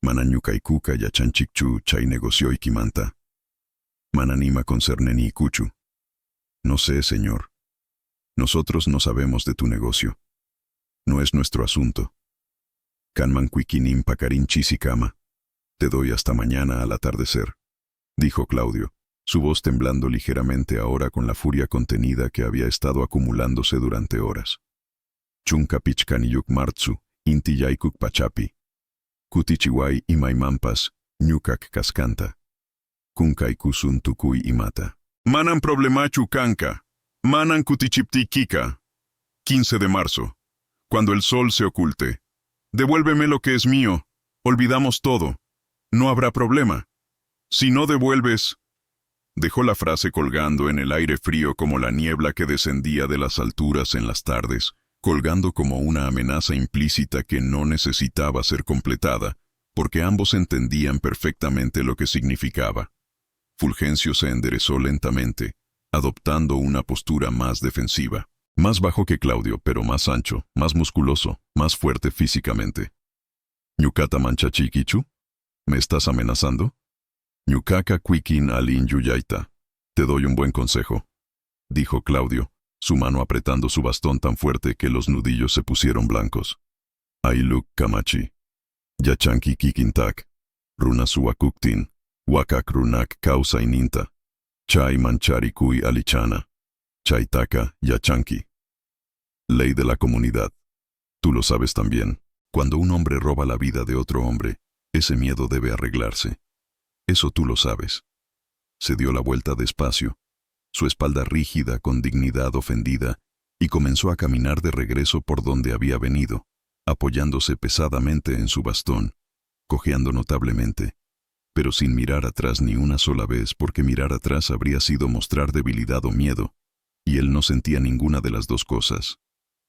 Manan yukaikuka yachanchikchu chay negocio ikimanta. Mananima concerneni kuchu». «No sé, señor. Nosotros no sabemos de tu negocio. No es nuestro asunto. Kanman kuikinim pakarin chisikama. Te doy hasta mañana al atardecer», dijo Claudio, su voz temblando ligeramente ahora con la furia contenida que había estado acumulándose durante horas. «Chunka pichkaniyuk martsu, inti yaikuk pachapi. Kutichiwai imaimampas, ñukak kaskanta. Kunkay-kusun tukuy imata. Manan problemachu kanka. Manan kutichipti kika. 15 de marzo. Cuando el sol se oculte. Devuélveme lo que es mío. Olvidamos todo. No habrá problema. Si no devuelves...» Dejó la frase colgando en el aire frío como la niebla que descendía de las alturas en las tardes, colgando como una amenaza implícita que no necesitaba ser completada, porque ambos entendían perfectamente lo que significaba. Fulgencio se enderezó lentamente, adoptando una postura más defensiva. Más bajo que Claudio, pero más ancho, más musculoso, más fuerte físicamente. «¿Ñucata manchachiquichu? ¿Me estás amenazando?» «Ñucaca cuiquin alin yuyaita. Te doy un buen consejo», dijo Claudio, su mano apretando su bastón tan fuerte que los nudillos se pusieron blancos. «Ailuk kamachi. Yachanki kikintak. Runasuakuktin. Wakak runak causa ininta. Chay manchari kui alichana. Chaitaka yachanki». Ley de la comunidad. Tú lo sabes también. Cuando un hombre roba la vida de otro hombre, ese miedo debe arreglarse. Eso tú lo sabes. Se dio la vuelta despacio, su espalda rígida con dignidad ofendida, y comenzó a caminar de regreso por donde había venido, apoyándose pesadamente en su bastón, cojeando notablemente, pero sin mirar atrás ni una sola vez porque mirar atrás habría sido mostrar debilidad o miedo, y él no sentía ninguna de las dos cosas,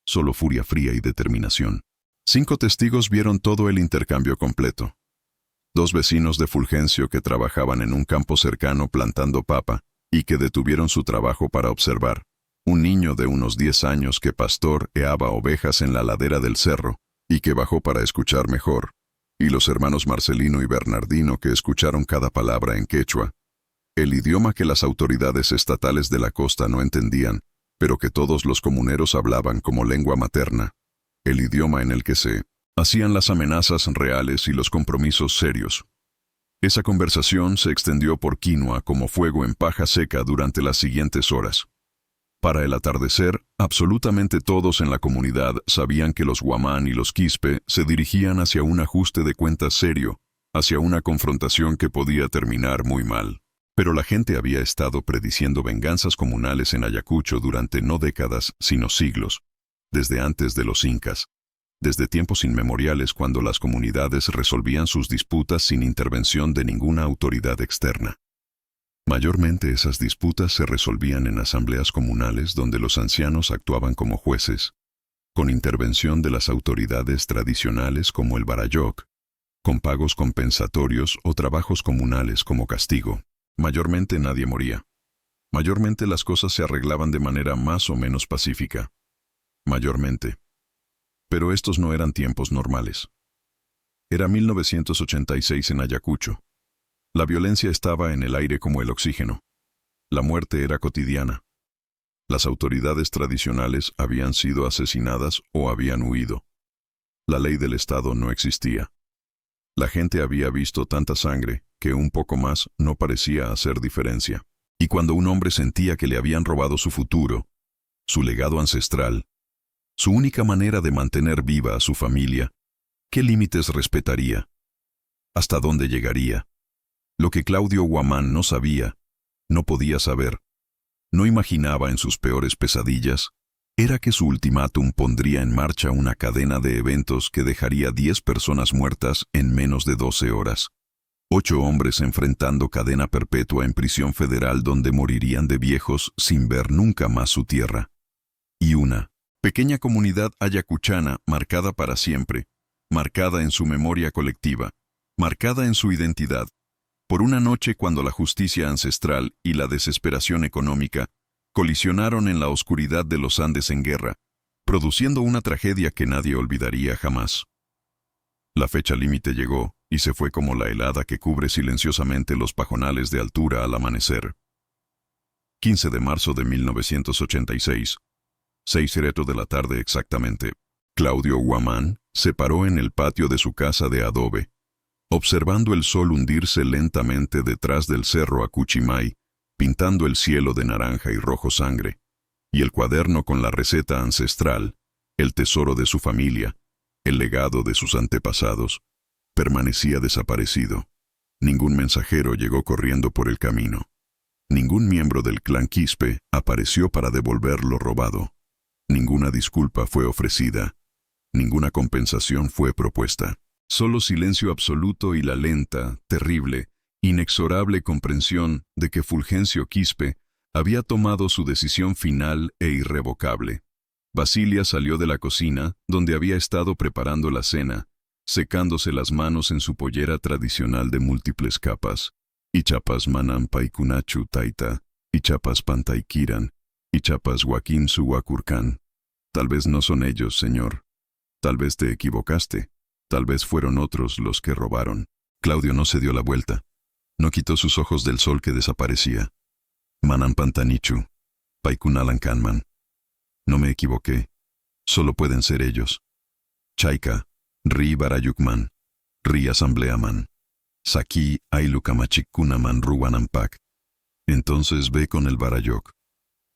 solo furia fría y determinación. 5 testigos vieron todo el intercambio completo. 2 vecinos de Fulgencio que trabajaban en un campo cercano plantando papa y que detuvieron su trabajo para observar. Un niño de unos 10 años que pastor eaba ovejas en la ladera del cerro y que bajó para escuchar mejor, y los hermanos Marcelino y Bernardino que escucharon cada palabra en quechua, el idioma que las autoridades estatales de la costa no entendían, pero que todos los comuneros hablaban como lengua materna, el idioma en el que se hacían las amenazas reales y los compromisos serios. Esa conversación se extendió por Quinua como fuego en paja seca durante las siguientes horas. Para el atardecer, absolutamente todos en la comunidad sabían que los Guamán y los Quispe se dirigían hacia un ajuste de cuentas serio, hacia una confrontación que podía terminar muy mal. Pero la gente había estado prediciendo venganzas comunales en Ayacucho durante no décadas, sino siglos, desde antes de los incas, desde tiempos inmemoriales cuando las comunidades resolvían sus disputas sin intervención de ninguna autoridad externa. Mayormente esas disputas se resolvían en asambleas comunales donde los ancianos actuaban como jueces, con intervención de las autoridades tradicionales como el barayoc, con pagos compensatorios o trabajos comunales como castigo. Mayormente nadie moría. Mayormente las cosas se arreglaban de manera más o menos pacífica. Mayormente. Pero estos no eran tiempos normales. Era 1986 en Ayacucho. La violencia estaba en el aire como el oxígeno. La muerte era cotidiana. Las autoridades tradicionales habían sido asesinadas o habían huido. La ley del Estado no existía. La gente había visto tanta sangre que un poco más no parecía hacer diferencia. Y cuando un hombre sentía que le habían robado su futuro, su legado ancestral, su única manera de mantener viva a su familia, ¿qué límites respetaría? ¿Hasta dónde llegaría? Lo que Claudio Guamán no sabía, no podía saber, no imaginaba en sus peores pesadillas, era que su ultimátum pondría en marcha una cadena de eventos que dejaría 10 personas muertas en menos de 12 horas. 8 hombres enfrentando cadena perpetua en prisión federal donde morirían de viejos sin ver nunca más su tierra. Y una pequeña comunidad ayacuchana marcada para siempre, marcada en su memoria colectiva, marcada en su identidad, por una noche cuando la justicia ancestral y la desesperación económica colisionaron en la oscuridad de los Andes en guerra, produciendo una tragedia que nadie olvidaría jamás. La fecha límite llegó, y se fue como la helada que cubre silenciosamente los pajonales de altura al amanecer. 15 de marzo de 1986, 6:00 de la tarde exactamente, Claudio Guamán se paró en el patio de su casa de adobe, observando el sol hundirse lentamente detrás del cerro Acuchimay, pintando el cielo de naranja y rojo sangre, y el cuaderno con la receta ancestral, el tesoro de su familia, el legado de sus antepasados, permanecía desaparecido. Ningún mensajero llegó corriendo por el camino. Ningún miembro del clan Quispe apareció para devolver lo robado. Ninguna disculpa fue ofrecida. Ninguna compensación fue propuesta. Solo silencio absoluto y la lenta, terrible, inexorable comprensión de que Fulgencio Quispe había tomado su decisión final e irrevocable. Basilia salió de la cocina, donde había estado preparando la cena, secándose las manos en su pollera tradicional de múltiples capas. Ichapas manan paikunachu taita, Ichapas pantaikiran, Ichapas Joaquín Suhuacurcán. Tal vez no son ellos, señor. Tal vez te equivocaste. Tal vez fueron otros los que robaron. Claudio no se dio la vuelta. No quitó sus ojos del sol que desaparecía. Manan pantanichu, paikunalan kanman. No me equivoqué. Solo pueden ser ellos. Chaika, ri barayukman, ri asambleaman. Saki ailukamachikunaman ruwanampak. Entonces ve con el barayoc.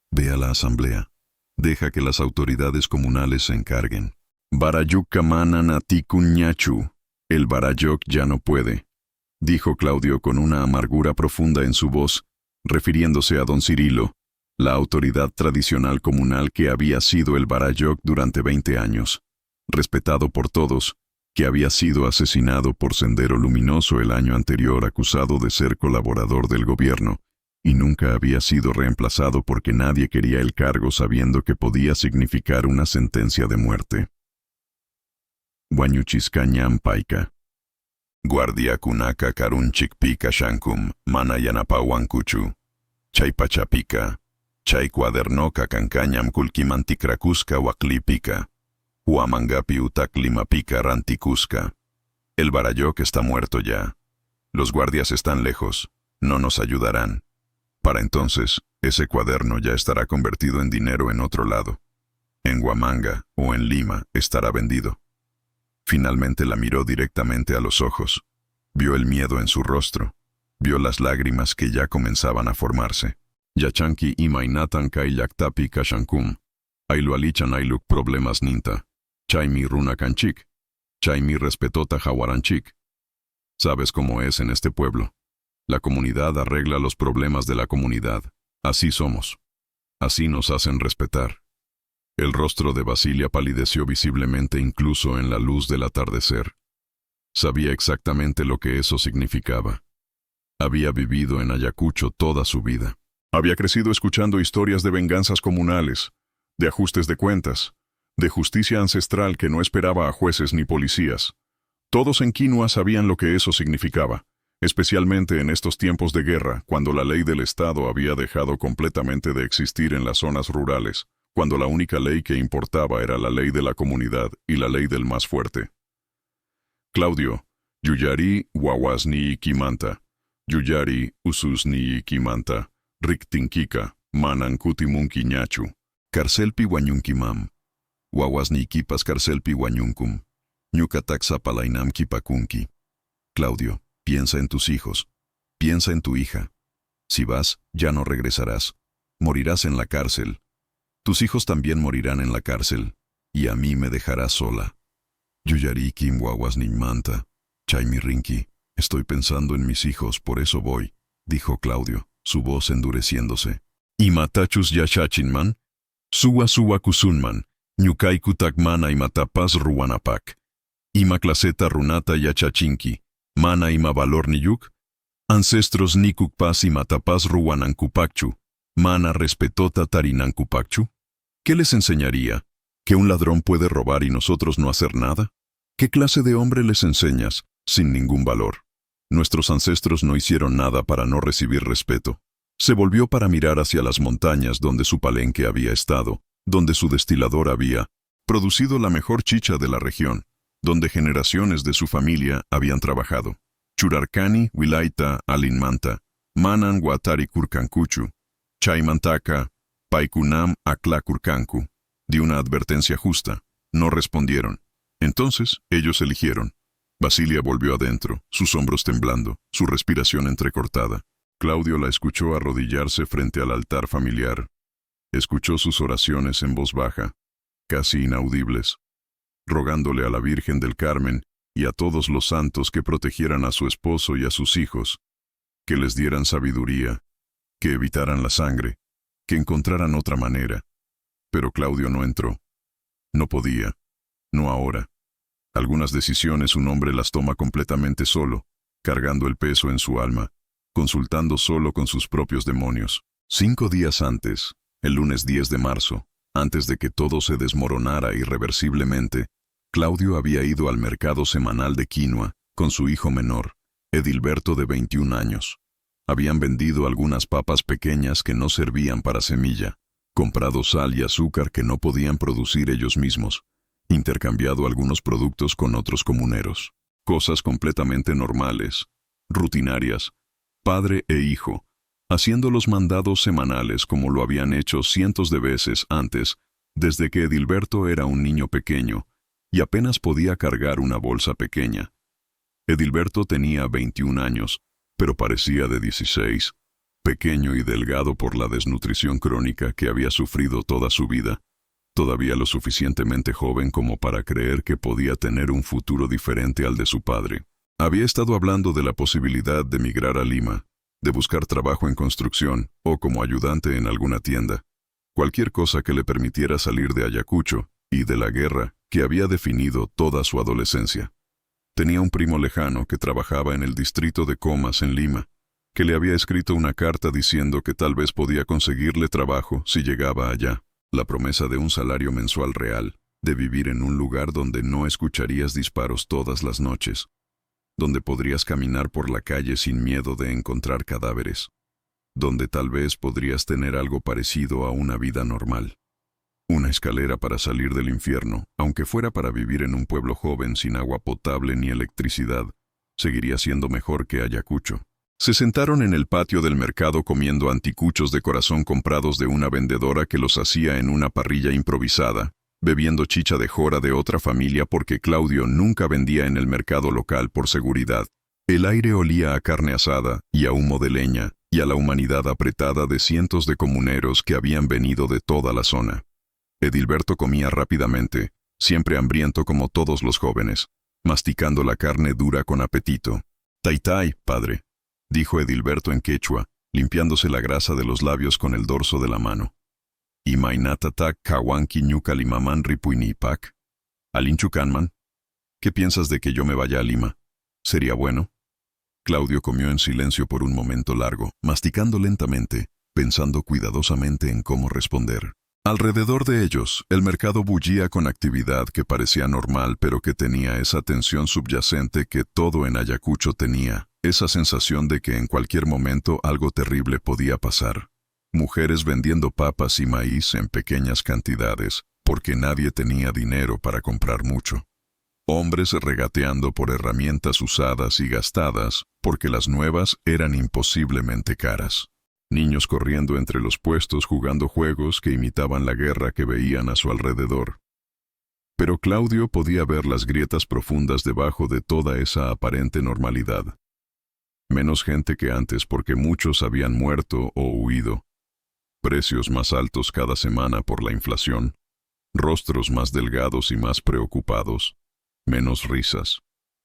Ve a la asamblea. Deja que las autoridades comunales se encarguen. Barayukamanan atikuñachu. El barayoc ya no puede, dijo Claudio con una amargura profunda en su voz, refiriéndose a don Cirilo, la autoridad tradicional comunal que había sido el barayoc durante 20 años, respetado por todos, que había sido asesinado por Sendero Luminoso el año anterior acusado de ser colaborador del gobierno, y nunca había sido reemplazado porque nadie quería el cargo sabiendo que podía significar una sentencia de muerte. Guañuchiscañam paika. Guardia kunaka karunchikpika shankum, manayanapawankuchu. Chaypachapika. Chay cuadernoka cancañam kulkimantikrakuska waklipika. Huamangapi utak limapica ranticusca. El Barayoc está muerto ya. Los guardias están lejos. No nos ayudarán. Para entonces, ese cuaderno ya estará convertido en dinero en otro lado. En Huamanga o en Lima estará vendido. Finalmente la miró directamente a los ojos. Vio el miedo en su rostro. Vio las lágrimas que ya comenzaban a formarse. Yachanki imainatan kai yaktapi kashankum. Ailualichan ailuk problemas ninta. Chaimi runakanchik. Chaimi respetota jawaranchik. Sabes cómo es en este pueblo. La comunidad arregla los problemas de la comunidad. Así somos. Así nos hacen respetar. El rostro de Basilia palideció visiblemente incluso en la luz del atardecer. Sabía exactamente lo que eso significaba. Había vivido en Ayacucho toda su vida. Había crecido escuchando historias de venganzas comunales, de ajustes de cuentas, de justicia ancestral que no esperaba a jueces ni policías. Todos en Quinua sabían lo que eso significaba, especialmente en estos tiempos de guerra, cuando la ley del Estado había dejado completamente de existir en las zonas rurales, cuando la única ley que importaba era la ley de la comunidad y la ley del más fuerte. Claudio, Yuyari Wawasni Ikimanta, Yuyari Ususni Ikimanta, Riktinkika, Manan Kutimunki Ñachu, Carcelpi Guanyunkimam, Wawasni Ikipas Carcelpi Guanyunkum, Ñucataxapalainam Kipakunki. Claudio, piensa en tus hijos, piensa en tu hija. Si vas, ya no regresarás. Morirás en la cárcel. Tus hijos también morirán en la cárcel, y a mí me dejarás sola. Yuyari Kim Wawasni Manta, Chaimi Rinki, estoy pensando en mis hijos, por eso voy, dijo Claudio, su voz endureciéndose. Imatachus Yashachinman, Suwa Kusunman, Ñukai Kutakmana Imatapas Ruanapak, Imaclaseta Runata Yachachinki, Mana Imavalor Niyuk, Ancestros Nikukpas Imatapas Ruanankupakchu, Mana Respetota Tarinankupakchu. ¿Qué les enseñaría? ¿Que un ladrón puede robar y nosotros no hacer nada? ¿Qué clase de hombre les enseñas, sin ningún valor? Nuestros ancestros no hicieron nada para no recibir respeto. Se volvió para mirar hacia las montañas donde su palenque había estado, donde su destilador había producido la mejor chicha de la región, donde generaciones de su familia habían trabajado. Churarcani, Wilaita, Alinmanta, Manan Guatari Kurkankuchu, Chaimantaka, Paikunam Aklakurkanku. Di una advertencia justa. No respondieron. Entonces, ellos eligieron. Basilia volvió adentro, sus hombros temblando, su respiración entrecortada. Claudio la escuchó arrodillarse frente al altar familiar. Escuchó sus oraciones en voz baja, casi inaudibles, rogándole a la Virgen del Carmen y a todos los santos que protegieran a su esposo y a sus hijos, que les dieran sabiduría, que evitaran la sangre, que encontraran otra manera. Pero Claudio no entró. No podía. No ahora. Algunas decisiones un hombre las toma completamente solo, cargando el peso en su alma, consultando solo con sus propios demonios. 5 días antes, el lunes 10 de marzo, antes de que todo se desmoronara irreversiblemente, Claudio había ido al mercado semanal de Quinua con su hijo menor, Edilberto de 21 años. Habían vendido algunas papas pequeñas que no servían para semilla, comprado sal y azúcar que no podían producir ellos mismos, intercambiado algunos productos con otros comuneros. Cosas completamente normales, rutinarias, padre e hijo, haciendo los mandados semanales como lo habían hecho cientos de veces antes, desde que Edilberto era un niño pequeño y apenas podía cargar una bolsa pequeña. Edilberto tenía 21 años, pero parecía de 16, pequeño y delgado por la desnutrición crónica que había sufrido toda su vida, todavía lo suficientemente joven como para creer que podía tener un futuro diferente al de su padre. Había estado hablando de la posibilidad de migrar a Lima, de buscar trabajo en construcción o como ayudante en alguna tienda, cualquier cosa que le permitiera salir de Ayacucho y de la guerra que había definido toda su adolescencia. Tenía un primo lejano que trabajaba en el distrito de Comas en Lima, que le había escrito una carta diciendo que tal vez podía conseguirle trabajo si llegaba allá. La promesa de un salario mensual real, de vivir en un lugar donde no escucharías disparos todas las noches, donde podrías caminar por la calle sin miedo de encontrar cadáveres, donde tal vez podrías tener algo parecido a una vida normal. Una escalera para salir del infierno, aunque fuera para vivir en un pueblo joven sin agua potable ni electricidad, seguiría siendo mejor que Ayacucho. Se sentaron en el patio del mercado comiendo anticuchos de corazón comprados de una vendedora que los hacía en una parrilla improvisada, bebiendo chicha de jora de otra familia porque Claudio nunca vendía en el mercado local por seguridad. El aire olía a carne asada y a humo de leña y a la humanidad apretada de cientos de comuneros que habían venido de toda la zona. Edilberto comía rápidamente, siempre hambriento como todos los jóvenes, masticando la carne dura con apetito. «Taitai, padre», dijo Edilberto en quechua, limpiándose la grasa de los labios con el dorso de la mano. «Imainatatak kawanki ñuka limaman ripuinipak. Alinchucanman, ¿qué piensas de que yo me vaya a Lima? ¿Sería bueno?» Claudio comió en silencio por un momento largo, masticando lentamente, pensando cuidadosamente en cómo responder. Alrededor de ellos, el mercado bullía con actividad que parecía normal pero que tenía esa tensión subyacente que todo en Ayacucho tenía, esa sensación de que en cualquier momento algo terrible podía pasar. Mujeres vendiendo papas y maíz en pequeñas cantidades, porque nadie tenía dinero para comprar mucho. Hombres regateando por herramientas usadas y gastadas, porque las nuevas eran imposiblemente caras. Niños corriendo entre los puestos jugando juegos que imitaban la guerra que veían a su alrededor. Pero Claudio podía ver las grietas profundas debajo de toda esa aparente normalidad. Menos gente que antes porque muchos habían muerto o huido. Precios más altos cada semana por la inflación. Rostros más delgados y más preocupados. Menos risas.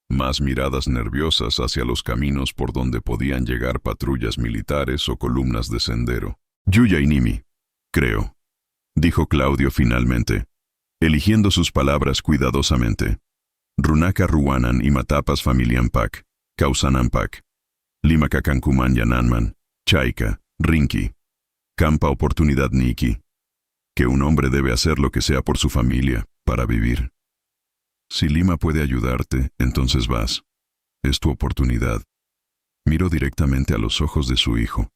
Más miradas nerviosas hacia los caminos por donde podían llegar patrullas militares o columnas de sendero. «Yuyainimi, creo», dijo Claudio finalmente, eligiendo sus palabras cuidadosamente. «Runaka ruanan y matapas familianpak, causananpak, limacacancuman yananman, chaika, rinki, campa oportunidad niki». Que un hombre debe hacer lo que sea por su familia, para vivir. Si Lima puede ayudarte, entonces vas. Es tu oportunidad. Miró directamente a los ojos de su hijo.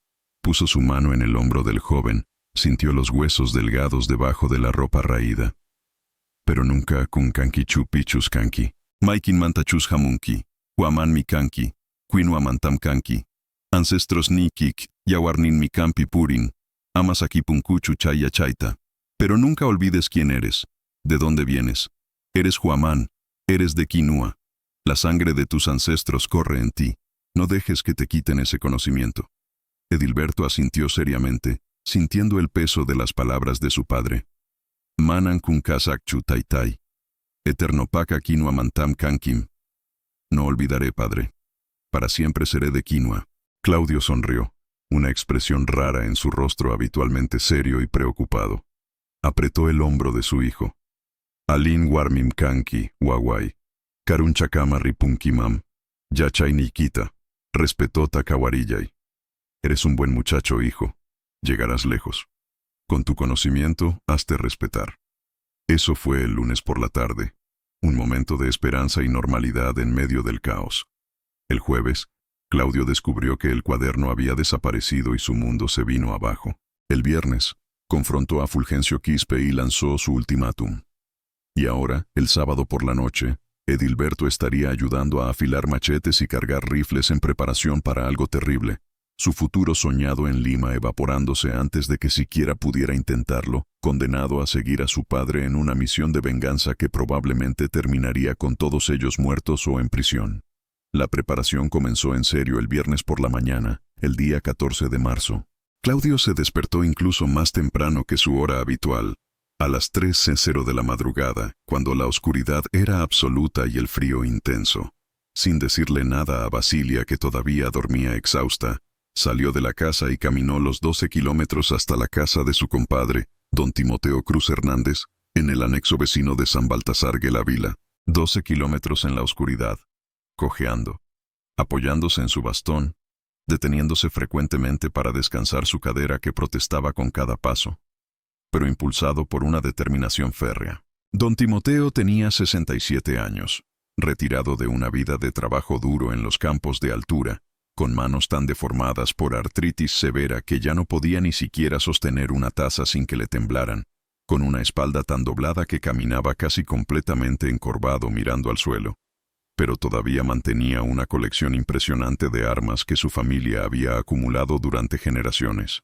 Puso su mano en el hombro del joven, sintió los huesos delgados debajo de la ropa raída. Pero nunca kunkanki chupichus kanki, maikin mantachus hamunki, huaman mi kanki, quinoamantam kanki, ancestros nikik, yawarnin mi campi purin, amas aquí punkuchu chaya chaita. Pero nunca olvides quién eres, de dónde vienes. Eres Huamán, eres de Quinua. La sangre de tus ancestros corre en ti. No dejes que te quiten ese conocimiento. Edilberto asintió seriamente, sintiendo el peso de las palabras de su padre. Manan kunkasakchu taitai. Eternopaka Quinua mantam kankim. No olvidaré, padre. Para siempre seré de Quinua. Claudio sonrió, una expresión rara en su rostro habitualmente serio y preocupado. Apretó el hombro de su hijo. Alin warmim kanki, wawai. Karunchakama ripunkimam. Yachay nikita. Respetó Takawarillay. Eres un buen muchacho, hijo. Llegarás lejos. Con tu conocimiento, hazte respetar. Eso fue el lunes por la tarde. Un momento de esperanza y normalidad en medio del caos. El jueves, Claudio descubrió que el cuaderno había desaparecido y su mundo se vino abajo. El viernes, confrontó a Fulgencio Quispe y lanzó su ultimátum. Y ahora, el sábado por la noche, Edilberto estaría ayudando a afilar machetes y cargar rifles en preparación para algo terrible, su futuro soñado en Lima evaporándose antes de que siquiera pudiera intentarlo, condenado a seguir a su padre en una misión de venganza que probablemente terminaría con todos ellos muertos o en prisión. La preparación comenzó en serio el viernes por la mañana, el día 14 de marzo. Claudio se despertó incluso más temprano que su hora habitual, a las 3:00 de la madrugada, cuando la oscuridad era absoluta y el frío intenso. Sin decirle nada a Basilia, que todavía dormía exhausta, salió de la casa y caminó los 12 kilómetros hasta la casa de su compadre, don Timoteo Cruz Hernández, en el anexo vecino de San Baltasar Guelavila. 12 kilómetros en la oscuridad, cojeando, apoyándose en su bastón, deteniéndose frecuentemente para descansar su cadera que protestaba con cada paso, pero impulsado por una determinación férrea. Don Timoteo tenía 67 años, retirado de una vida de trabajo duro en los campos de altura, con manos tan deformadas por artritis severa que ya no podía ni siquiera sostener una taza sin que le temblaran, con una espalda tan doblada que caminaba casi completamente encorvado mirando al suelo. Pero todavía mantenía una colección impresionante de armas que su familia había acumulado durante generaciones.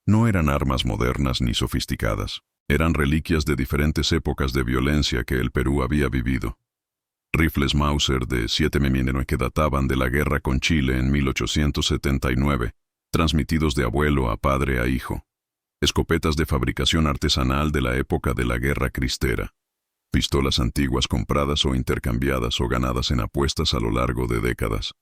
No eran armas modernas ni sofisticadas, eran reliquias de diferentes épocas de violencia que el Perú había vivido. Rifles Mauser de 7 mm que databan de la guerra con Chile en 1879, transmitidos de abuelo a padre a hijo. Escopetas de fabricación artesanal de la época de la Guerra Cristera. Pistolas antiguas compradas o intercambiadas o ganadas en apuestas a lo largo de décadas.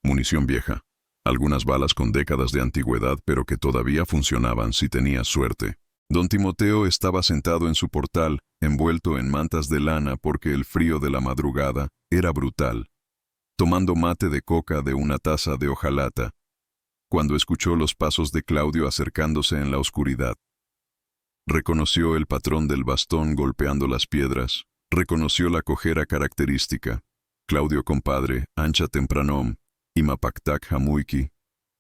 Munición vieja. Algunas balas con décadas de antigüedad pero que todavía funcionaban si tenías suerte. Don Timoteo estaba sentado en su portal, envuelto en mantas de lana porque el frío de la madrugada era brutal, tomando mate de coca de una taza de hojalata, cuando escuchó los pasos de Claudio acercándose en la oscuridad. Reconoció el patrón del bastón golpeando las piedras, reconoció la cojera característica. Claudio compadre, ancha tempranom, imapactac jamuiki.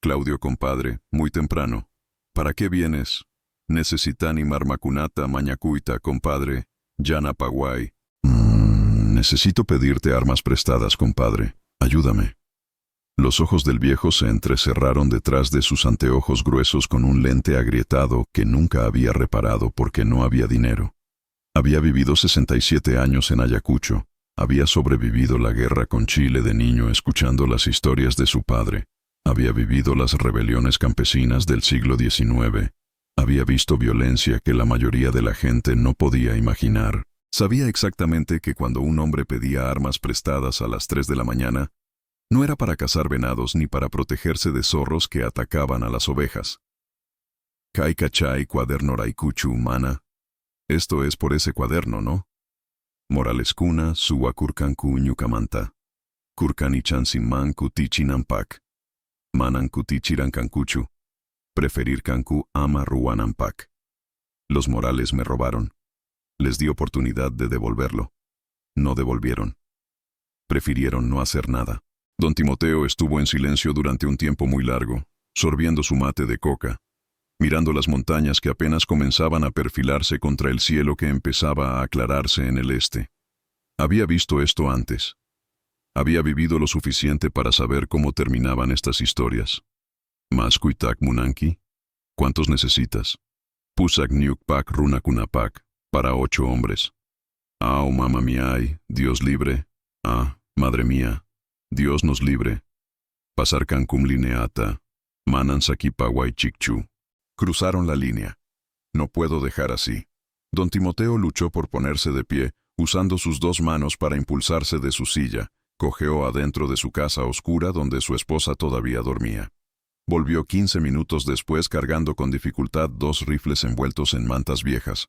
Claudio compadre, muy temprano. ¿Para qué vienes? Necesitani marmacunata mañacuita compadre, llana paguay. Necesito pedirte armas prestadas compadre, ayúdame. Los ojos del viejo se entrecerraron detrás de sus anteojos gruesos con un lente agrietado que nunca había reparado porque no había dinero. Había vivido 67 años en Ayacucho, había sobrevivido la guerra con Chile de niño escuchando las historias de su padre, había vivido las rebeliones campesinas del siglo XIX, había visto violencia que la mayoría de la gente no podía imaginar. Sabía exactamente que cuando un hombre pedía armas prestadas a las 3 de la mañana, no era para cazar venados ni para protegerse de zorros que atacaban a las ovejas. Kai cachay cuaderno raikuchu mana. Esto es por ese cuaderno, ¿no? Morales cuna suwa kurkanku ñukamanta. Kurkanichan simman kutichinampak. Manan kutichiran kankuchu. Preferir kanku ama ruanampak. Los Morales me robaron. Les di oportunidad de devolverlo. No devolvieron. Prefirieron no hacer nada. Don Timoteo estuvo en silencio durante un tiempo muy largo, sorbiendo su mate de coca, mirando las montañas que apenas comenzaban a perfilarse contra el cielo que empezaba a aclararse en el este. Había visto esto antes. Había vivido lo suficiente para saber cómo terminaban estas historias. ¿Más kuitak munanki? ¿Cuántos necesitas? Pusak niukpak runakunapak, para 8 hombres. Ah, mamá mía, Dios libre. Ah, madre mía. Dios nos libre. Pasar Cancún lineata. Manan Saquipaway Chicchu. Cruzaron la línea. No puedo dejar así. Don Timoteo luchó por ponerse de pie, usando sus 2 manos para impulsarse de su silla. Cojeó adentro de su casa oscura donde su esposa todavía dormía. Volvió 15 minutos después cargando con dificultad 2 rifles envueltos en mantas viejas.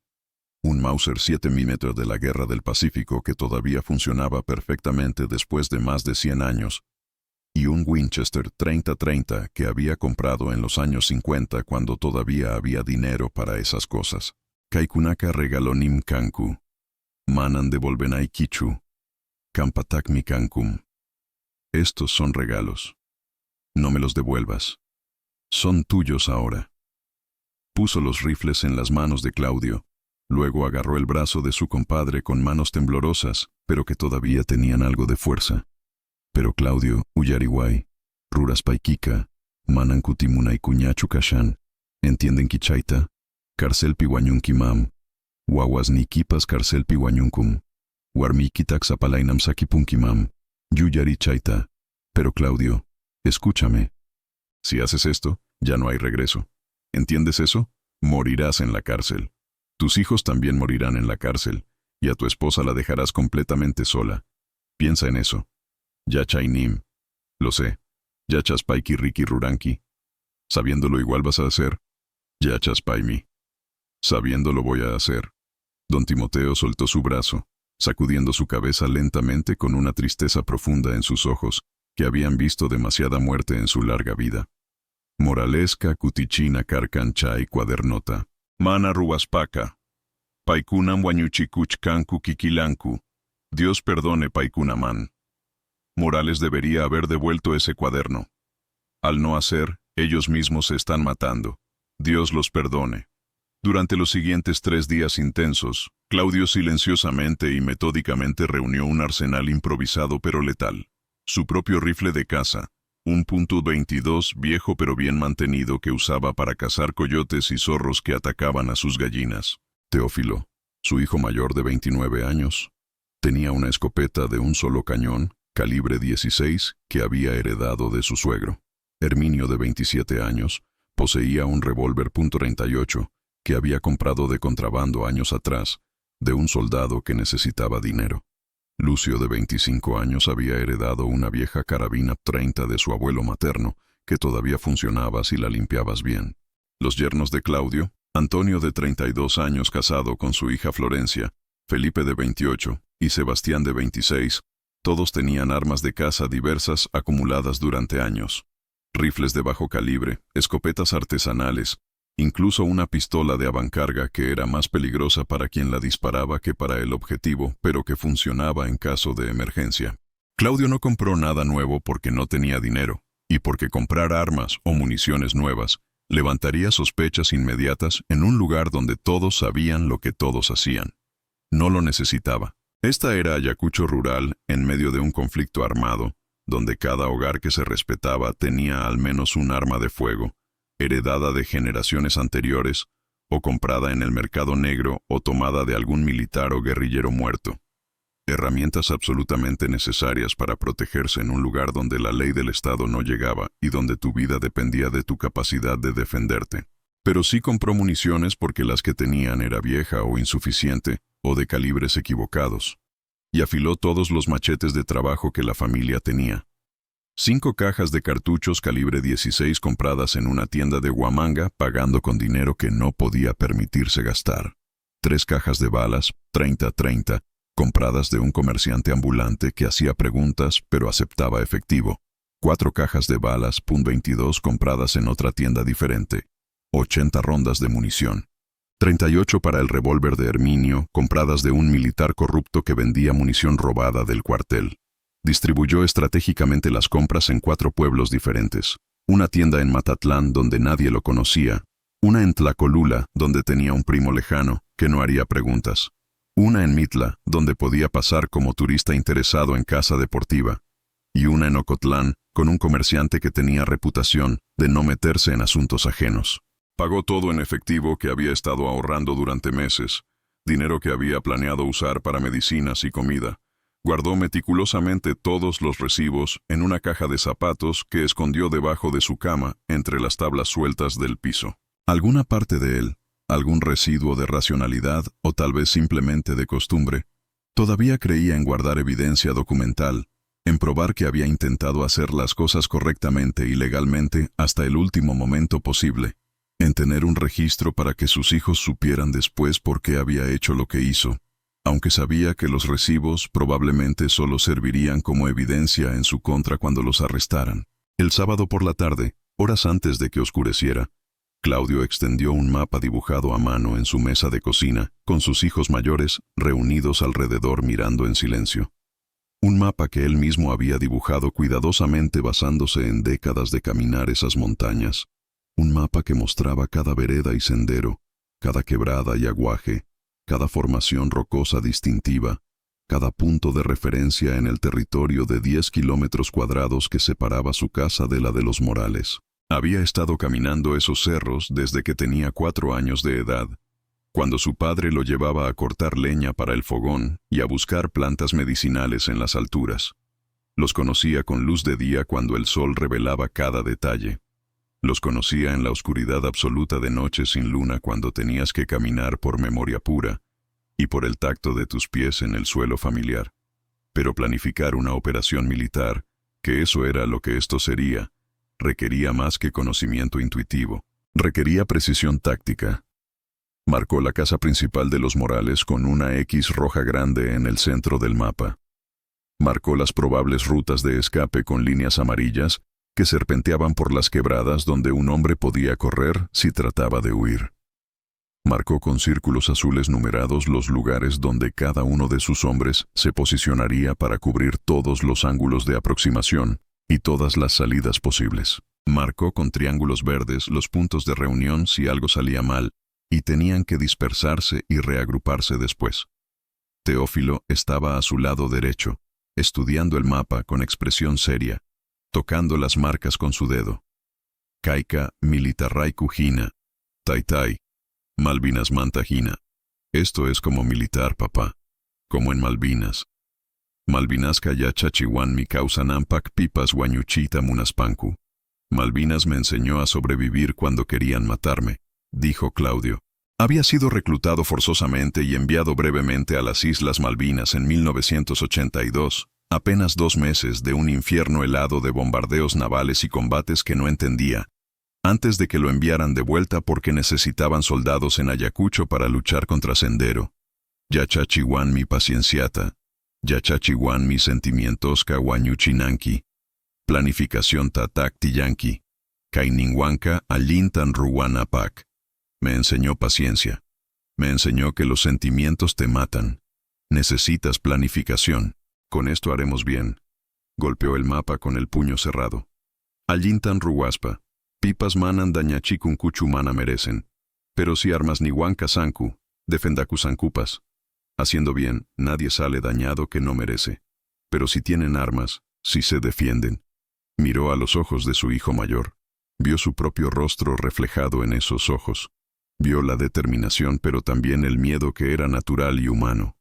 Un Mauser 7 mm de la Guerra del Pacífico que todavía funcionaba perfectamente después de más de 100 años, y un Winchester 30-30 que había comprado en los años 50 cuando todavía había dinero para esas cosas. Kaikunaka regalonim kanku. Manan devolvenai kichu. Kampatak mi kankum. Estos son regalos. No me los devuelvas. Son tuyos ahora. Puso los rifles en las manos de Claudio. Luego agarró el brazo de su compadre con manos temblorosas, pero que todavía tenían algo de fuerza. Pero Claudio, Uyariway, Ruras Paikika, Manan Kutimuna y Cuñachu Kashan, ¿entienden Kichaita? Carcel Piwañunkimam, Wawas Nikipas Carcel Piwañunkum, Warmikitak Zapalainam Sakipunkimam, Yuyari Chaita. Pero Claudio, escúchame. Si haces esto, ya no hay regreso. ¿Entiendes eso? Morirás en la cárcel. Tus hijos también morirán en la cárcel, y a tu esposa la dejarás completamente sola. Piensa en eso. Yachainim. Lo sé. Yachas paiki riki ruranki. Sabiéndolo igual vas a hacer. Yachas paimi. Sabiéndolo voy a hacer. Don Timoteo soltó su brazo, sacudiendo su cabeza lentamente con una tristeza profunda en sus ojos, que habían visto demasiada muerte en su larga vida. Moralesca kutichina carcanchay cuadernota. Mana rubaspaka. Paikunam wanyuchikuchkanku kikilanku. Dios perdone Paikunaman. Morales debería haber devuelto ese cuaderno. Al no hacer, ellos mismos se están matando. Dios los perdone. Durante los siguientes 3 días intensos, Claudio silenciosamente y metódicamente reunió un arsenal improvisado pero letal. Su propio rifle de caza, un .22 viejo pero bien mantenido que usaba para cazar coyotes y zorros que atacaban a sus gallinas. Teófilo, su hijo mayor de 29 años, tenía una escopeta de un solo cañón, calibre 16, que había heredado de su suegro. Herminio, de 27 años, poseía un revólver .38 que había comprado de contrabando años atrás de un soldado que necesitaba dinero. Lucio, de 25 años, había heredado una vieja carabina 30 de su abuelo materno, que todavía funcionaba si la limpiabas bien. Los yernos de Claudio, Antonio, de 32 años, casado con su hija Florencia, Felipe, de 28, y Sebastián, de 26, todos tenían armas de caza diversas acumuladas durante años. Rifles de bajo calibre, escopetas artesanales, incluso una pistola de avancarga que era más peligrosa para quien la disparaba que para el objetivo, pero que funcionaba en caso de emergencia. Claudio no compró nada nuevo porque no tenía dinero, y porque comprar armas o municiones nuevas levantaría sospechas inmediatas en un lugar donde todos sabían lo que todos hacían. No lo necesitaba. Esta era Ayacucho rural en medio de un conflicto armado, donde cada hogar que se respetaba tenía al menos un arma de fuego, heredada de generaciones anteriores, o comprada en el mercado negro o tomada de algún militar o guerrillero muerto. Herramientas absolutamente necesarias para protegerse en un lugar donde la ley del Estado no llegaba y donde tu vida dependía de tu capacidad de defenderte. Pero sí compró municiones porque las que tenían era vieja o insuficiente, o de calibres equivocados. Y afiló todos los machetes de trabajo que la familia tenía. 5 cajas de cartuchos calibre 16 compradas en una tienda de Huamanga, pagando con dinero que no podía permitirse gastar. 3 cajas de balas, 30-30, compradas de un comerciante ambulante que hacía preguntas pero aceptaba efectivo. 4 cajas de balas .22 compradas en otra tienda diferente. 80 rondas de munición. 38 para el revólver de Herminio, compradas de un militar corrupto que vendía munición robada del cuartel. Distribuyó estratégicamente las compras en 4 pueblos diferentes. Una tienda en Matatlán donde nadie lo conocía. Una en Tlacolula, donde tenía un primo lejano que no haría preguntas. Una en Mitla, donde podía pasar como turista interesado en casa deportiva. Y una en Ocotlán, con un comerciante que tenía reputación de no meterse en asuntos ajenos. Pagó todo en efectivo que había estado ahorrando durante meses, dinero que había planeado usar para medicinas y comida. Guardó meticulosamente todos los recibos en una caja de zapatos que escondió debajo de su cama entre las tablas sueltas del piso. Alguna parte de él, algún residuo de racionalidad o tal vez simplemente de costumbre, todavía creía en guardar evidencia documental, en probar que había intentado hacer las cosas correctamente y legalmente hasta el último momento posible, en tener un registro para que sus hijos supieran después por qué había hecho lo que hizo, aunque sabía que los recibos probablemente solo servirían como evidencia en su contra cuando los arrestaran. El sábado por la tarde, horas antes de que oscureciera, Claudio extendió un mapa dibujado a mano en su mesa de cocina, con sus hijos mayores reunidos alrededor mirando en silencio. Un mapa que él mismo había dibujado cuidadosamente basándose en décadas de caminar esas montañas. Un mapa que mostraba cada vereda y sendero, cada quebrada y aguaje, cada formación rocosa distintiva, cada punto de referencia en el territorio de 10 kilómetros cuadrados que separaba su casa de la de los Morales. Había estado caminando esos cerros desde que tenía 4 años de edad, cuando su padre lo llevaba a cortar leña para el fogón y a buscar plantas medicinales en las alturas. Los conocía con luz de día cuando el sol revelaba cada detalle. Los conocía en la oscuridad absoluta de noche sin luna cuando tenías que caminar por memoria pura y por el tacto de tus pies en el suelo familiar. Pero planificar una operación militar, que eso era lo que esto sería, requería más que conocimiento intuitivo. Requería precisión táctica. Marcó la casa principal de los Morales con una X roja grande en el centro del mapa. Marcó las probables rutas de escape con líneas amarillas que serpenteaban por las quebradas donde un hombre podía correr si trataba de huir. Marcó con círculos azules numerados los lugares donde cada uno de sus hombres se posicionaría para cubrir todos los ángulos de aproximación y todas las salidas posibles. Marcó con triángulos verdes los puntos de reunión si algo salía mal y tenían que dispersarse y reagruparse después. Teófilo estaba a su lado derecho, estudiando el mapa con expresión seria, tocando las marcas con su dedo. Kaika militarrai kujina, taitai, Malvinas mantajina. Esto es como militar, papá, como en Malvinas. Malvinasca ya chachiwan mi causa nampak pipas guañuchita munaspanku. Malvinas me enseñó a sobrevivir cuando querían matarme, dijo Claudio. Había sido reclutado forzosamente y enviado brevemente a las Islas Malvinas en 1982, apenas 2 meses de un infierno helado de bombardeos navales y combates que no entendía, antes de que lo enviaran de vuelta porque necesitaban soldados en Ayacucho para luchar contra Sendero. Yachachiwan mi pacienciata, yachachiwan mi sentimientos kawañuchinanki, planificación tatak tiyanki, kaininhuanca allintan ruanapac. Me enseñó paciencia. Me enseñó que los sentimientos te matan. Necesitas planificación. Con esto haremos bien. Golpeó el mapa con el puño cerrado. Allintan ruhuaspa. Pipas manan dañachicuncuchu mana merecen. Pero si armas ni huancasanku, defendacusancupas. Haciendo bien, nadie sale dañado que no merece. Pero si tienen armas, si se defienden. Miró a los ojos de su hijo mayor. Vio su propio rostro reflejado en esos ojos. Vio la determinación pero también el miedo que era natural y humano.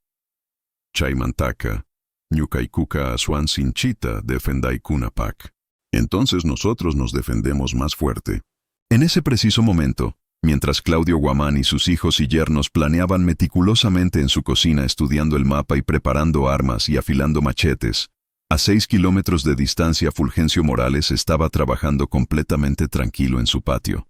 Chaimantaka, ñucaikuca asuan sinchita defendaicunapac. Entonces nosotros nos defendemos más fuerte. En ese preciso momento, mientras Claudio Guamán y sus hijos y yernos planeaban meticulosamente en su cocina estudiando el mapa y preparando armas y afilando machetes, a 6 kilómetros de distancia Fulgencio Morales estaba trabajando completamente tranquilo en su patio,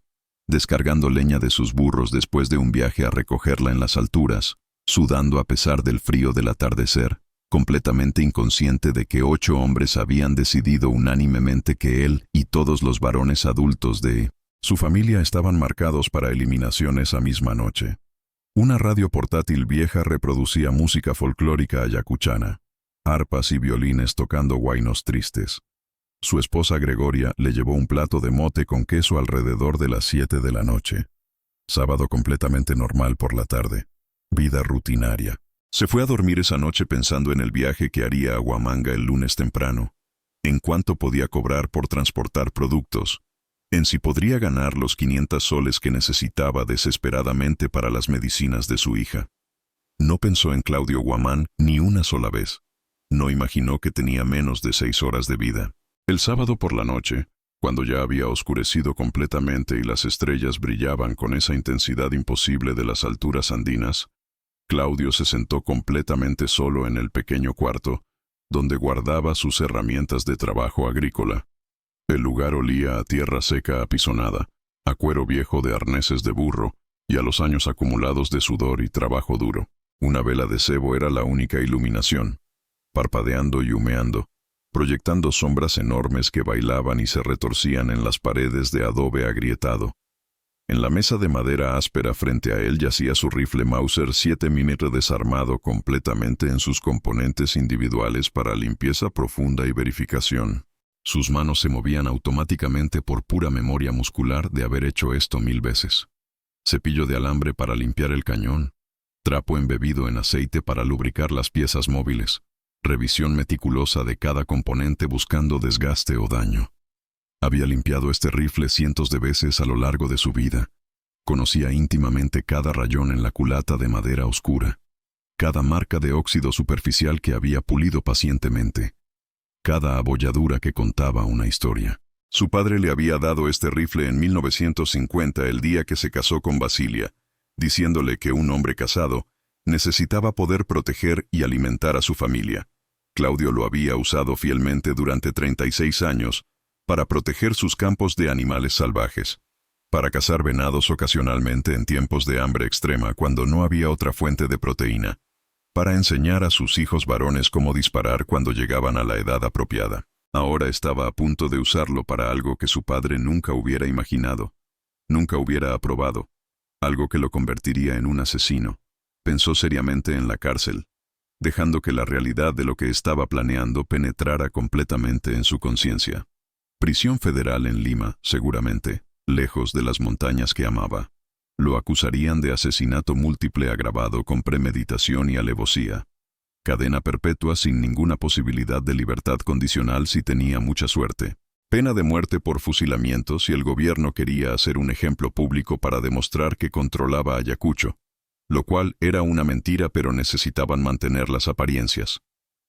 descargando leña de sus burros después de un viaje a recogerla en las alturas, sudando a pesar del frío del atardecer, completamente inconsciente de que 8 hombres habían decidido unánimemente que él y todos los varones adultos de su familia estaban marcados para eliminación esa misma noche. Una radio portátil vieja reproducía música folclórica ayacuchana, arpas y violines tocando huaynos tristes. Su esposa Gregoria le llevó un plato de mote con queso alrededor de las 7 de la noche. Sábado completamente normal por la tarde. Vida rutinaria. Se fue a dormir esa noche pensando en el viaje que haría a Huamanga el lunes temprano, en cuánto podía cobrar por transportar productos, en si podría ganar los 500 soles que necesitaba desesperadamente para las medicinas de su hija. No pensó en Claudio Guamán ni una sola vez. No imaginó que tenía menos de 6 horas de vida. El sábado por la noche, cuando ya había oscurecido completamente y las estrellas brillaban con esa intensidad imposible de las alturas andinas, Claudio se sentó completamente solo en el pequeño cuarto, donde guardaba sus herramientas de trabajo agrícola. El lugar olía a tierra seca apisonada, a cuero viejo de arneses de burro y a los años acumulados de sudor y trabajo duro. Una vela de cebo era la única iluminación, parpadeando y humeando, proyectando sombras enormes que bailaban y se retorcían en las paredes de adobe agrietado. En la mesa de madera áspera frente a él yacía su rifle Mauser 7 mm desarmado completamente en sus componentes individuales para limpieza profunda y verificación. Sus manos se movían automáticamente por pura memoria muscular de haber hecho esto 1000 veces. Cepillo de alambre para limpiar el cañón, trapo embebido en aceite para lubricar las piezas móviles, revisión meticulosa de cada componente buscando desgaste o daño. Había limpiado este rifle cientos de veces a lo largo de su vida. Conocía íntimamente cada rayón en la culata de madera oscura, cada marca de óxido superficial que había pulido pacientemente, cada abolladura que contaba una historia. Su padre le había dado este rifle en 1950, el día que se casó con Basilia, diciéndole que un hombre casado necesitaba poder proteger y alimentar a su familia. Claudio lo había usado fielmente durante 36 años, para proteger sus campos de animales salvajes, para cazar venados ocasionalmente en tiempos de hambre extrema cuando no había otra fuente de proteína, para enseñar a sus hijos varones cómo disparar cuando llegaban a la edad apropiada. Ahora estaba a punto de usarlo para algo que su padre nunca hubiera imaginado, nunca hubiera aprobado, algo que lo convertiría en un asesino. Pensó seriamente en la cárcel, dejando que la realidad de lo que estaba planeando penetrara completamente en su conciencia. Prisión federal en Lima, seguramente, lejos de las montañas que amaba. Lo acusarían de asesinato múltiple agravado con premeditación y alevosía. Cadena perpetua sin ninguna posibilidad de libertad condicional si tenía mucha suerte. Pena de muerte por fusilamiento si el gobierno quería hacer un ejemplo público para demostrar que controlaba a Ayacucho, lo cual era una mentira, pero necesitaban mantener las apariencias.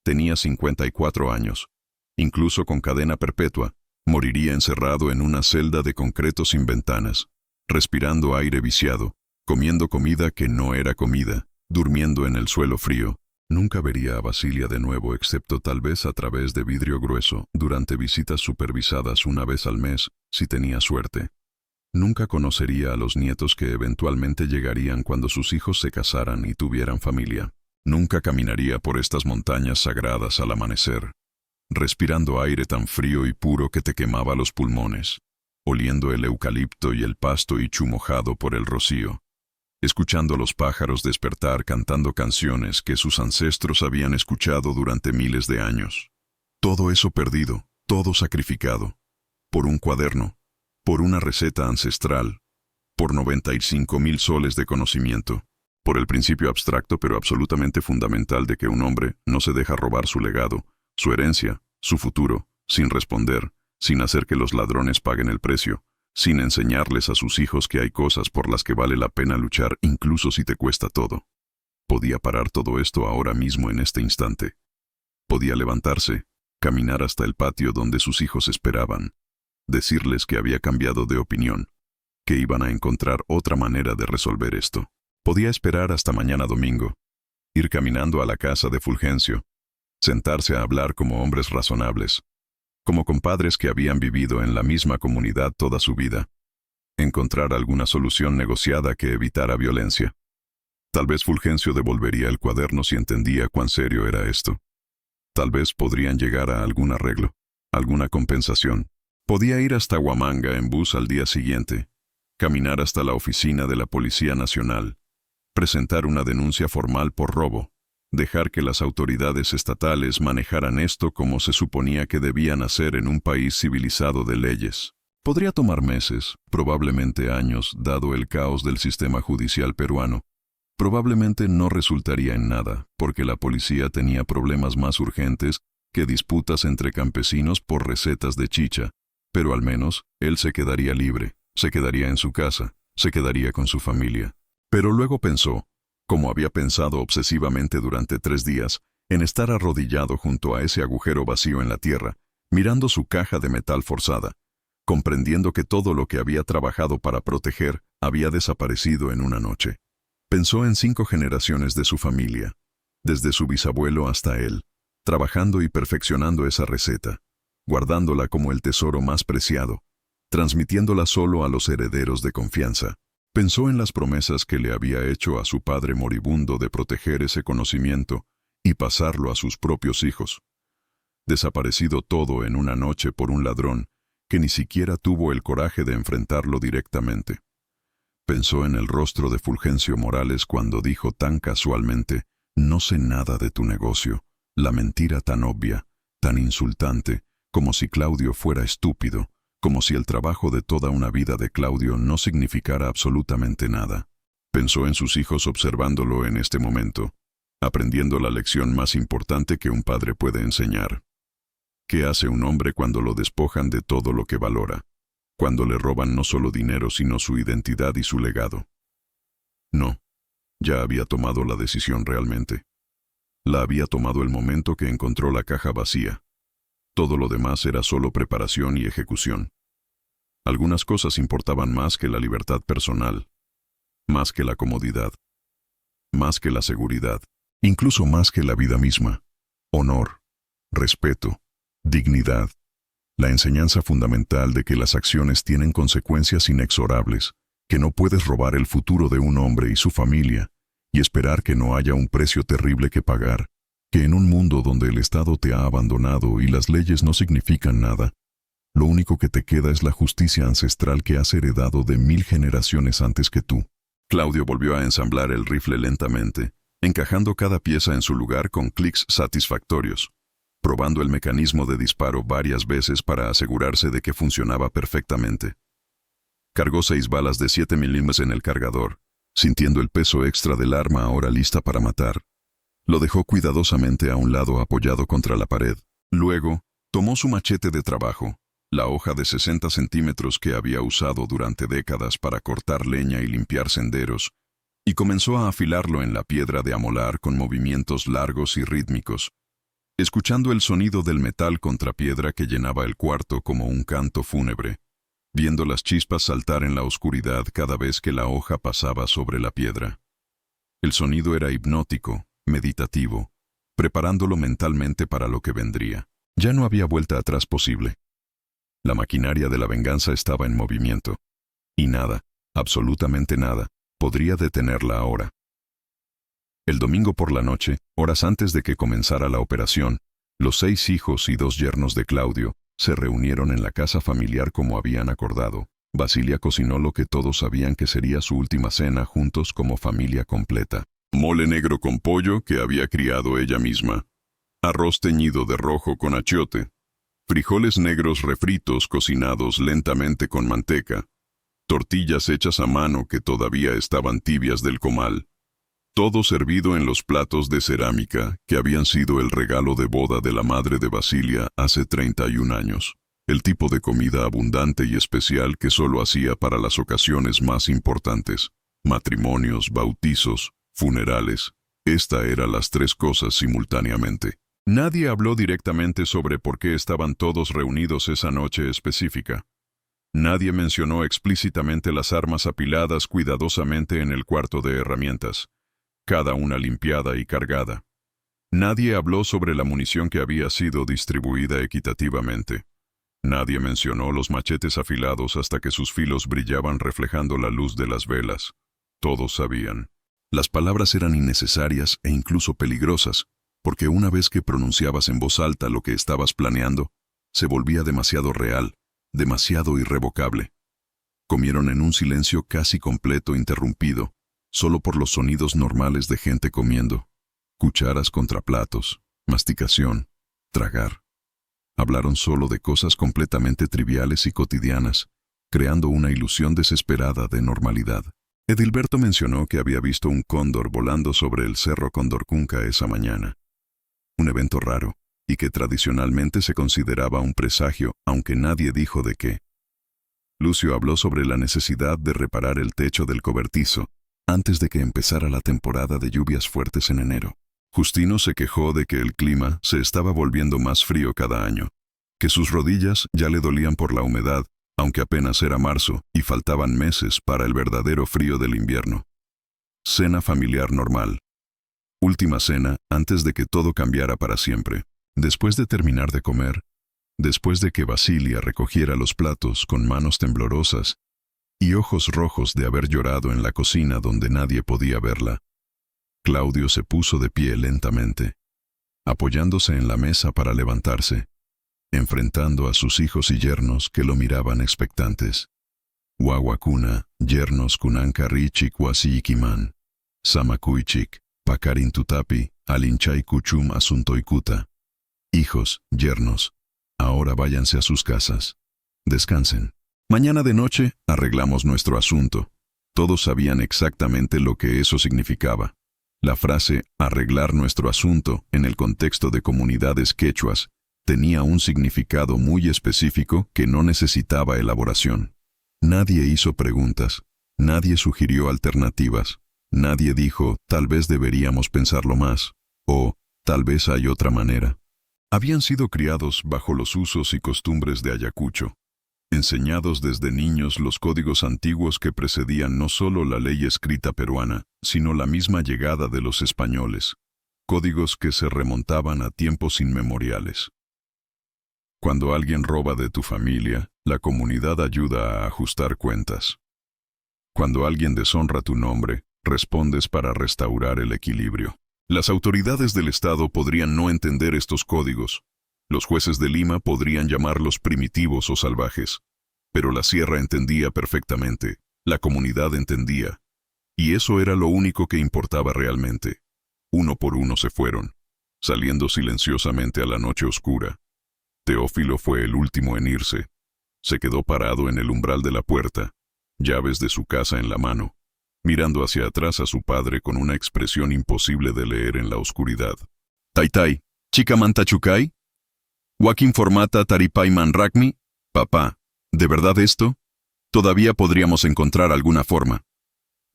Tenía 54 años. Incluso con cadena perpetua, moriría encerrado en una celda de concreto sin ventanas, respirando aire viciado, comiendo comida que no era comida, durmiendo en el suelo frío. Nunca vería a Basilia de nuevo, excepto tal vez a través de vidrio grueso, durante visitas supervisadas una vez al mes, si tenía suerte. Nunca conocería a los nietos que eventualmente llegarían cuando sus hijos se casaran y tuvieran familia. Nunca caminaría por estas montañas sagradas al amanecer, respirando aire tan frío y puro que te quemaba los pulmones, oliendo el eucalipto y el pasto hecho mojado por el rocío, escuchando a los pájaros despertar cantando canciones que sus ancestros habían escuchado durante miles de años. Todo eso perdido, todo sacrificado, por un cuaderno, por una receta ancestral, por 95,000 soles de conocimiento, por el principio abstracto pero absolutamente fundamental de que un hombre no se deja robar su legado, su herencia, su futuro, sin responder, sin hacer que los ladrones paguen el precio, sin enseñarles a sus hijos que hay cosas por las que vale la pena luchar incluso si te cuesta todo. Podía parar todo esto ahora mismo en este instante. Podía levantarse, caminar hasta el patio donde sus hijos esperaban, decirles que había cambiado de opinión, que iban a encontrar otra manera de resolver esto. Podía esperar hasta mañana domingo, ir caminando a la casa de Fulgencio, sentarse a hablar como hombres razonables, como compadres que habían vivido en la misma comunidad toda su vida, encontrar alguna solución negociada que evitara violencia. Tal vez Fulgencio devolvería el cuaderno si entendía cuán serio era esto. Tal vez podrían llegar a algún arreglo, alguna compensación. Podía ir hasta Huamanga en bus al día siguiente, caminar hasta la oficina de la Policía Nacional, presentar una denuncia formal por robo, dejar que las autoridades estatales manejaran esto como se suponía que debían hacer en un país civilizado de leyes. Podría tomar meses, probablemente años, dado el caos del sistema judicial peruano. Probablemente no resultaría en nada, porque la policía tenía problemas más urgentes que disputas entre campesinos por recetas de chicha, pero al menos él se quedaría libre, se quedaría en su casa, se quedaría con su familia. Pero luego pensó, como había pensado obsesivamente durante 3 días, en estar arrodillado junto a ese agujero vacío en la tierra, mirando su caja de metal forzada, comprendiendo que todo lo que había trabajado para proteger había desaparecido en una noche. Pensó en 5 generaciones de su familia, desde su bisabuelo hasta él, trabajando y perfeccionando esa receta, guardándola como el tesoro más preciado, transmitiéndola solo a los herederos de confianza. Pensó en las promesas que le había hecho a su padre moribundo de proteger ese conocimiento y pasarlo a sus propios hijos. Desaparecido todo en una noche por un ladrón que ni siquiera tuvo el coraje de enfrentarlo directamente. Pensó en el rostro de Fulgencio Morales cuando dijo tan casualmente, «No sé nada de tu negocio», la mentira tan obvia, tan insultante, como si Claudio fuera estúpido, como si el trabajo de toda una vida de Claudio no significara absolutamente nada. Pensó en sus hijos observándolo en este momento, aprendiendo la lección más importante que un padre puede enseñar. ¿Qué hace un hombre cuando lo despojan de todo lo que valora? Cuando le roban no solo dinero sino su identidad y su legado. No, ya había tomado la decisión realmente. La había tomado el momento que encontró la caja vacía. Todo lo demás era solo preparación y ejecución. Algunas cosas importaban más que la libertad personal, más que la comodidad, más que la seguridad, incluso más que la vida misma. Honor, respeto, dignidad, la enseñanza fundamental de que las acciones tienen consecuencias inexorables, que no puedes robar el futuro de un hombre y su familia, y esperar que no haya un precio terrible que pagar, que en un mundo donde el Estado te ha abandonado y las leyes no significan nada, lo único que te queda es la justicia ancestral que has heredado de 1000 generaciones antes que tú. Claudio volvió a ensamblar el rifle lentamente, encajando cada pieza en su lugar con clics satisfactorios, probando el mecanismo de disparo varias veces para asegurarse de que funcionaba perfectamente. Cargó 6 balas de 7 milímetros en el cargador, sintiendo el peso extra del arma ahora lista para matar. Lo dejó cuidadosamente a un lado apoyado contra la pared. Luego, tomó su machete de trabajo, la hoja de 60 centímetros que había usado durante décadas para cortar leña y limpiar senderos, y comenzó a afilarlo en la piedra de amolar con movimientos largos y rítmicos, escuchando el sonido del metal contra piedra que llenaba el cuarto como un canto fúnebre, viendo las chispas saltar en la oscuridad cada vez que la hoja pasaba sobre la piedra. El sonido era hipnótico, meditativo, preparándolo mentalmente para lo que vendría. Ya no había vuelta atrás posible. La maquinaria de la venganza estaba en movimiento. Y nada, absolutamente nada, podría detenerla ahora. El domingo por la noche, horas antes de que comenzara la operación, los 6 hijos y 2 yernos de Claudio se reunieron en la casa familiar como habían acordado. Basilia cocinó lo que todos sabían que sería su última cena juntos como familia completa. Mole negro con pollo que había criado ella misma. Arroz teñido de rojo con achiote. Frijoles negros refritos cocinados lentamente con manteca. Tortillas hechas a mano que todavía estaban tibias del comal. Todo servido en los platos de cerámica que habían sido el regalo de boda de la madre de Basilia hace 31 años. El tipo de comida abundante y especial que solo hacía para las ocasiones más importantes. Matrimonios, bautizos, funerales. Esta era las 3 cosas simultáneamente. Nadie habló directamente sobre por qué estaban todos reunidos esa noche específica. Nadie mencionó explícitamente las armas apiladas cuidadosamente en el cuarto de herramientas, cada una limpiada y cargada. Nadie habló sobre la munición que había sido distribuida equitativamente. Nadie mencionó los machetes afilados hasta que sus filos brillaban reflejando la luz de las velas. Todos sabían. Las palabras eran innecesarias e incluso peligrosas, porque una vez que pronunciabas en voz alta lo que estabas planeando, se volvía demasiado real, demasiado irrevocable. Comieron en un silencio casi completo interrumpido, solo por los sonidos normales de gente comiendo. Cucharas contra platos, masticación, tragar. Hablaron solo de cosas completamente triviales y cotidianas, creando una ilusión desesperada de normalidad. Edilberto mencionó que había visto un cóndor volando sobre el cerro Condorcunca esa mañana. Un evento raro, y que tradicionalmente se consideraba un presagio, aunque nadie dijo de qué. Lucio habló sobre la necesidad de reparar el techo del cobertizo, antes de que empezara la temporada de lluvias fuertes en enero. Justino se quejó de que el clima se estaba volviendo más frío cada año, que sus rodillas ya le dolían por la humedad, aunque apenas era marzo y faltaban meses para el verdadero frío del invierno. Cena familiar normal. Última cena antes de que todo cambiara para siempre. Después de terminar de comer, después de que Basilia recogiera los platos con manos temblorosas y ojos rojos de haber llorado en la cocina donde nadie podía verla, Claudio se puso de pie lentamente, apoyándose en la mesa para levantarse, enfrentando a sus hijos y yernos que lo miraban expectantes. Waguacuna, yernos kunanka richik wasi ikiman, samakuichik, pakarin tutapi, alinchay kuchum asuntoikuta. Hijos, yernos, ahora váyanse a sus casas. Descansen. Mañana de noche arreglamos nuestro asunto. Todos sabían exactamente lo que eso significaba. La frase arreglar nuestro asunto en el contexto de comunidades quechuas tenía un significado muy específico que no necesitaba elaboración. Nadie hizo preguntas, nadie sugirió alternativas, nadie dijo tal vez deberíamos pensarlo más, o tal vez hay otra manera. Habían sido criados bajo los usos y costumbres de Ayacucho, enseñados desde niños los códigos antiguos que precedían no solo la ley escrita peruana, sino la misma llegada de los españoles, códigos que se remontaban a tiempos inmemoriales. Cuando alguien roba de tu familia, la comunidad ayuda a ajustar cuentas. Cuando alguien deshonra tu nombre, respondes para restaurar el equilibrio. Las autoridades del Estado podrían no entender estos códigos. Los jueces de Lima podrían llamarlos primitivos o salvajes. Pero la sierra entendía perfectamente, la comunidad entendía. Y eso era lo único que importaba realmente. Uno por uno se fueron, saliendo silenciosamente a la noche oscura. Teófilo fue el último en irse. Se quedó parado en el umbral de la puerta, llaves de su casa en la mano, mirando hacia atrás a su padre con una expresión imposible de leer en la oscuridad. Taitai, chica mantachukai, Joaquín formata taripai manrakmi, papá, ¿de verdad esto? Todavía podríamos encontrar alguna forma.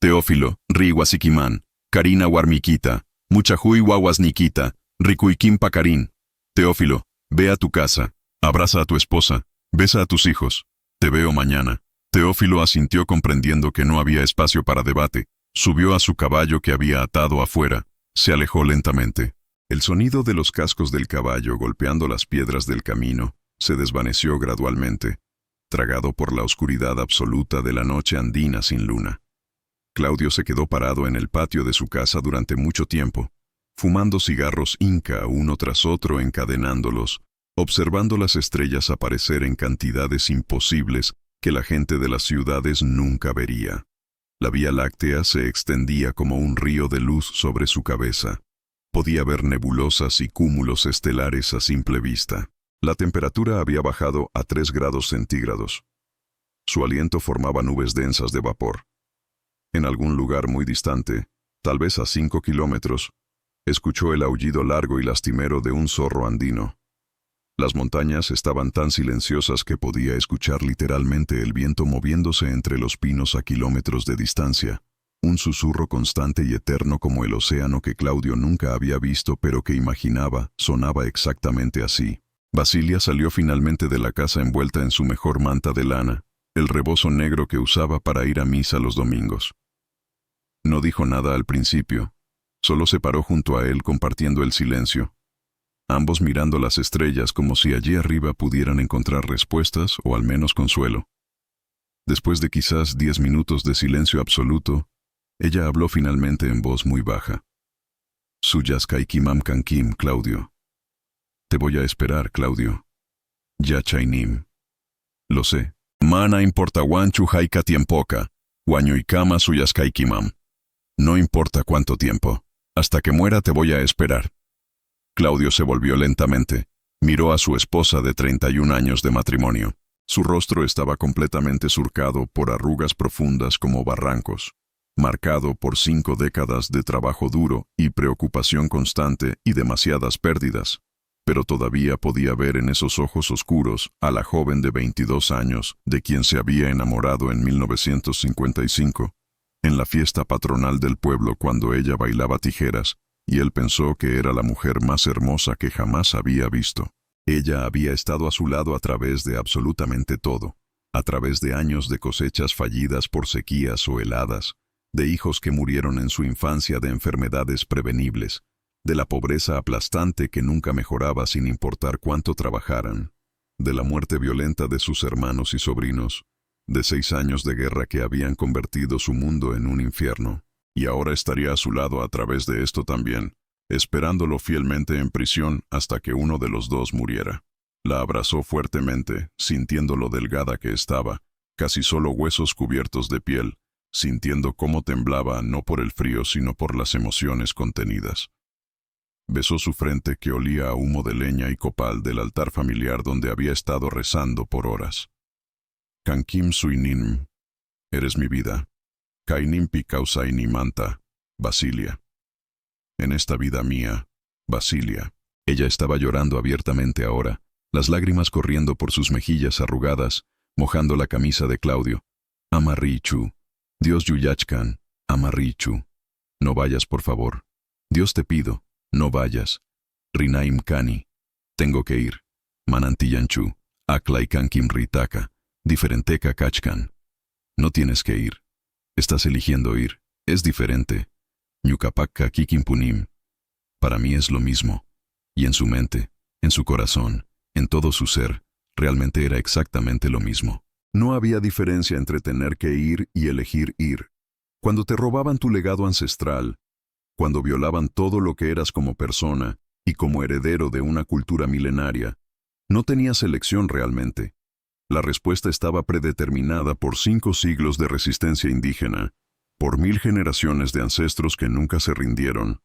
Teófilo, riwasikiman, Karina warmiquita, muchahui wawasnikita, rikuikim pakarin. Teófilo, ve a tu casa, abraza a tu esposa, besa a tus hijos. Te veo mañana. Teófilo asintió comprendiendo que no había espacio para debate. Subió a su caballo que había atado afuera. Se alejó lentamente. El sonido de los cascos del caballo golpeando las piedras del camino se desvaneció gradualmente, tragado por la oscuridad absoluta de la noche andina sin luna. Claudio se quedó parado en el patio de su casa durante mucho tiempo, fumando cigarros inca uno tras otro encadenándolos, observando las estrellas aparecer en cantidades imposibles que la gente de las ciudades nunca vería. La Vía Láctea se extendía como un río de luz sobre su cabeza. Podía ver nebulosas y cúmulos estelares a simple vista. La temperatura había bajado a 3 grados centígrados. Su aliento formaba nubes densas de vapor. En algún lugar muy distante, tal vez a 5 kilómetros, escuchó el aullido largo y lastimero de un zorro andino. Las montañas estaban tan silenciosas que podía escuchar literalmente el viento moviéndose entre los pinos a kilómetros de distancia, un susurro constante y eterno como el océano que Claudio nunca había visto pero que imaginaba sonaba exactamente así. Basilia salió finalmente de la casa envuelta en su mejor manta de lana, el rebozo negro que usaba para ir a misa los domingos. No dijo nada al principio, solo se paró junto a él compartiendo el silencio, ambos mirando las estrellas como si allí arriba pudieran encontrar respuestas o al menos consuelo. Después de quizás 10 minutos de silencio absoluto, ella habló finalmente en voz muy baja. Suyas kaikimam kankim, Claudio. Te voy a esperar, Claudio. Ya chainim. Lo sé. Mana importa guanchu haika tiempoca, guañuicama suyas kaikimam. No importa cuánto tiempo. Hasta que muera te voy a esperar. Claudio se volvió lentamente. Miró a su esposa de 31 años de matrimonio. Su rostro estaba completamente surcado por arrugas profundas como barrancos, marcado por 5 décadas de trabajo duro y preocupación constante y demasiadas pérdidas. Pero todavía podía ver en esos ojos oscuros a la joven de 22 años de quien se había enamorado en 1955, en la fiesta patronal del pueblo cuando ella bailaba tijeras, y él pensó que era la mujer más hermosa que jamás había visto. Ella había estado a su lado a través de absolutamente todo, a través de años de cosechas fallidas por sequías o heladas, de hijos que murieron en su infancia de enfermedades prevenibles, de la pobreza aplastante que nunca mejoraba sin importar cuánto trabajaran, de la muerte violenta de sus hermanos y sobrinos, de 6 años de guerra que habían convertido su mundo en un infierno, y ahora estaría a su lado a través de esto también, esperándolo fielmente en prisión hasta que uno de los dos muriera. La abrazó fuertemente, sintiendo lo delgada que estaba, casi solo huesos cubiertos de piel, sintiendo cómo temblaba no por el frío sino por las emociones contenidas. Besó su frente que olía a humo de leña y copal del altar familiar donde había estado rezando por horas. Kankim suinim, eres mi vida. Kainimpi causaini manta, Basilia. En esta vida mía, Basilia. Ella estaba llorando abiertamente ahora, las lágrimas corriendo por sus mejillas arrugadas, mojando la camisa de Claudio. Amarrichu, Dios yuyachkan, Amarrichu. No vayas, por favor. Dios te pido. No vayas. Rinaim Kani. Tengo que ir. Manantillanchu. Aklaikankim Ritaka. Diferenteca Kachkan. No tienes que ir. Estás eligiendo ir. Es diferente. Ñucapacca Kikimpunim. Para mí es lo mismo. Y en su mente, en su corazón, en todo su ser, realmente era exactamente lo mismo. No había diferencia entre tener que ir y elegir ir. Cuando te robaban tu legado ancestral, cuando violaban todo lo que eras como persona y como heredero de una cultura milenaria, no tenías elección realmente. La respuesta estaba predeterminada por 5 siglos de resistencia indígena, por 1000 generaciones de ancestros que nunca se rindieron,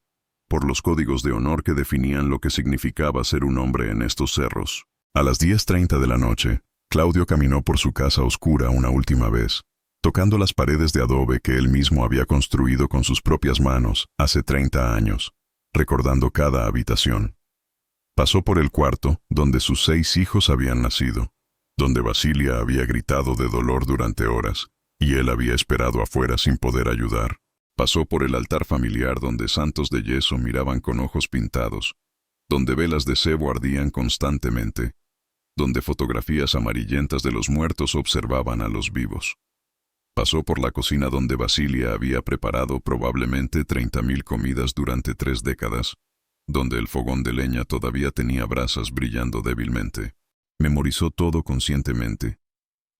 por los códigos de honor que definían lo que significaba ser un hombre en estos cerros. A las 10:30 de la noche, Claudio caminó por su casa oscura una última vez. tocando las paredes de adobe que él mismo había construido con sus propias manos hace 30 años, recordando cada habitación. Pasó por el cuarto donde sus 6 hijos habían nacido, donde Basilia había gritado de dolor durante horas, y él había esperado afuera sin poder ayudar. Pasó por el altar familiar donde santos de yeso miraban con ojos pintados, donde velas de cebo ardían constantemente, donde fotografías amarillentas de los muertos observaban a los vivos. Pasó por la cocina donde Basilia había preparado probablemente 30.000 comidas durante 3 décadas, donde el fogón de leña todavía tenía brasas brillando débilmente. Memorizó todo conscientemente.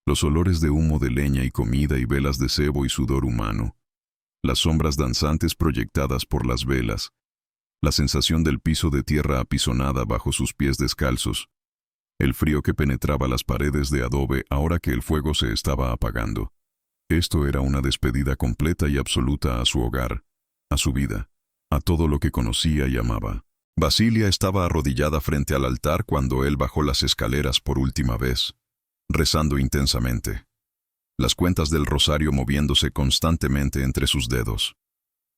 Los olores de humo de leña y comida y velas de cebo y sudor humano, las sombras danzantes proyectadas por las velas, la sensación del piso de tierra apisonada bajo sus pies descalzos, el frío que penetraba las paredes de adobe ahora que el fuego se estaba apagando. Esto era una despedida completa y absoluta a su hogar, a su vida, a todo lo que conocía y amaba. Basilia estaba arrodillada frente al altar cuando él bajó las escaleras por última vez, rezando intensamente, las cuentas del rosario moviéndose constantemente entre sus dedos,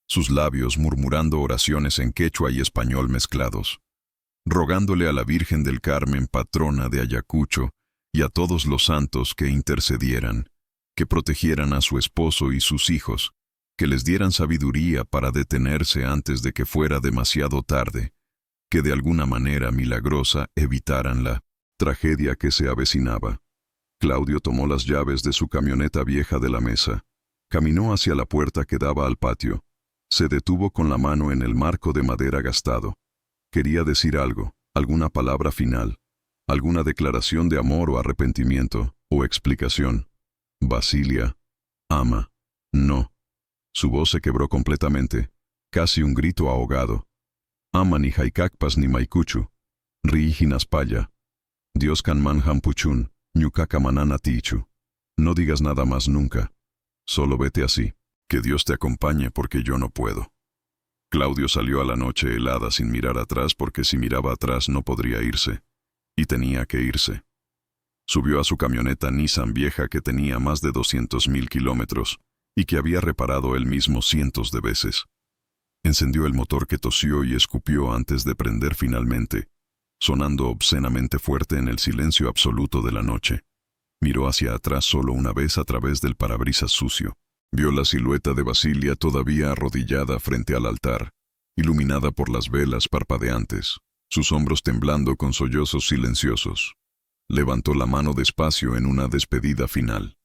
sus labios murmurando oraciones en quechua y español mezclados, rogándole a la Virgen del Carmen, patrona de Ayacucho, y a todos los santos que intercedieran, que protegieran a su esposo y sus hijos, que les dieran sabiduría para detenerse antes de que fuera demasiado tarde, que de alguna manera milagrosa evitaran la tragedia que se avecinaba. Claudio tomó las llaves de su camioneta vieja de la mesa, caminó hacia la puerta que daba al patio, se detuvo con la mano en el marco de madera gastado. Quería decir algo, alguna palabra final, alguna declaración de amor o arrepentimiento, o explicación. Basilia, ama, no. Su voz se quebró completamente, casi un grito ahogado. Ama ni haikakpas ni maikuchu, riijinaspaya. Dios kanman hampuchun, ñukakamanana tichu. No digas nada más nunca. Solo vete así. Que Dios te acompañe porque yo no puedo. Claudio salió a la noche helada sin mirar atrás porque si miraba atrás no podría irse. Y tenía que irse. Subió a su camioneta Nissan vieja que tenía más de 200.000 kilómetros y que había reparado él mismo cientos de veces. Encendió el motor que tosió y escupió antes de prender finalmente, sonando obscenamente fuerte en el silencio absoluto de la noche. Miró hacia atrás solo una vez a través del parabrisas sucio. Vio la silueta de Basilia todavía arrodillada frente al altar, iluminada por las velas parpadeantes, sus hombros temblando con sollozos silenciosos. Levantó la mano despacio en una despedida final.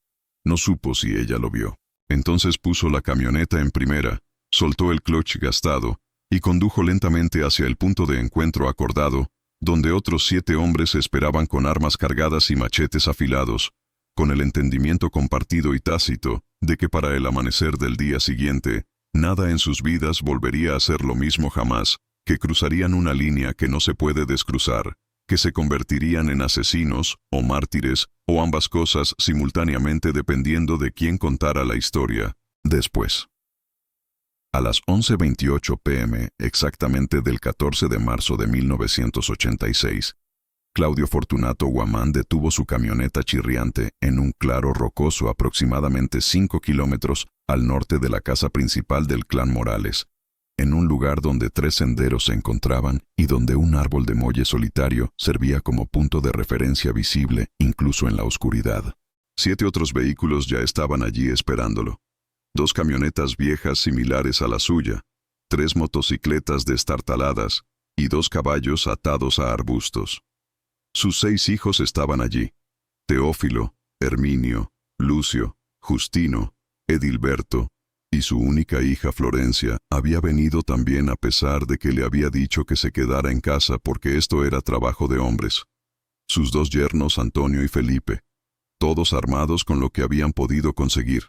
No supo si ella lo vio. Entonces puso la camioneta en primera, soltó el clutch gastado y condujo lentamente hacia el punto de encuentro acordado, donde otros 7 hombres esperaban con armas cargadas y machetes afilados, con el entendimiento compartido y tácito de que para el amanecer del día siguiente, nada en sus vidas volvería a ser lo mismo jamás, que cruzarían una línea que no se puede descruzar, que se convertirían en asesinos o mártires, o ambas cosas simultáneamente dependiendo de quién contara la historia, después. A las 11:28 p.m. exactamente del 14 de marzo de 1986, Claudio Fortunato Guamán detuvo su camioneta chirriante en un claro rocoso aproximadamente 5 kilómetros al norte de la casa principal del clan Morales, en un lugar donde 3 senderos se encontraban y donde un árbol de molle solitario servía como punto de referencia visible incluso en la oscuridad. 7 otros vehículos ya estaban allí esperándolo. 2 camionetas viejas similares a la suya, 3 motocicletas destartaladas y 2 caballos atados a arbustos. Sus 6 hijos estaban allí: Teófilo, Herminio, Lucio, Justino, Edilberto, y su única hija Florencia había venido también a pesar de que le había dicho que se quedara en casa porque esto era trabajo de hombres. Sus 2 yernos Antonio y Felipe, todos armados con lo que habían podido conseguir.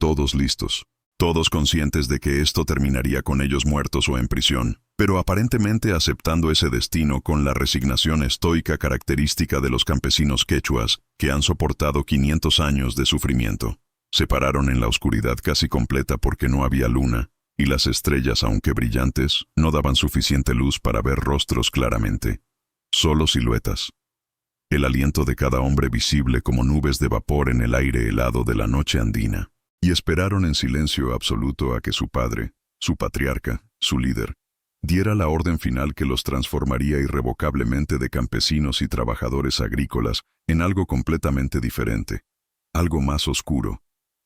Todos listos. Todos conscientes de que esto terminaría con ellos muertos o en prisión, pero aparentemente aceptando ese destino con la resignación estoica característica de los campesinos quechuas que han soportado 500 años de sufrimiento. Se pararon en la oscuridad casi completa porque no había luna, y las estrellas, aunque brillantes, no daban suficiente luz para ver rostros claramente. Solo siluetas. el aliento de cada hombre visible como nubes de vapor en el aire helado de la noche andina. Y esperaron en silencio absoluto a que su padre, su patriarca, su líder, diera la orden final que los transformaría irrevocablemente de campesinos y trabajadores agrícolas en algo completamente diferente, algo más oscuro,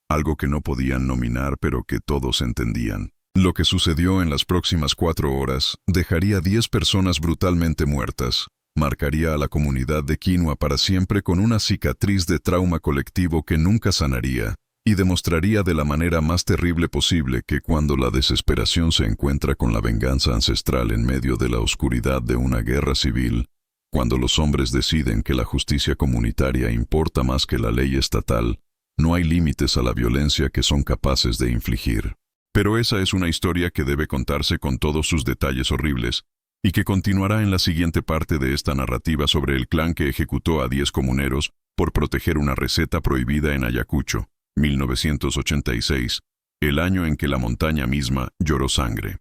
algo que no podían nominar pero que todos entendían. Lo que sucedió en las próximas 4 horas dejaría 10 personas brutalmente muertas, marcaría a la comunidad de Quinua para siempre con una cicatriz de trauma colectivo que nunca sanaría, y demostraría de la manera más terrible posible que cuando la desesperación se encuentra con la venganza ancestral en medio de la oscuridad de una guerra civil, cuando los hombres deciden que la justicia comunitaria importa más que la ley estatal, no hay límites a la violencia que son capaces de infligir. Pero esa es una historia que debe contarse con todos sus detalles horribles, y que continuará en la siguiente parte de esta narrativa sobre el clan que ejecutó a 10 comuneros por proteger una receta prohibida en Ayacucho, 1986, el año en que la montaña misma lloró sangre.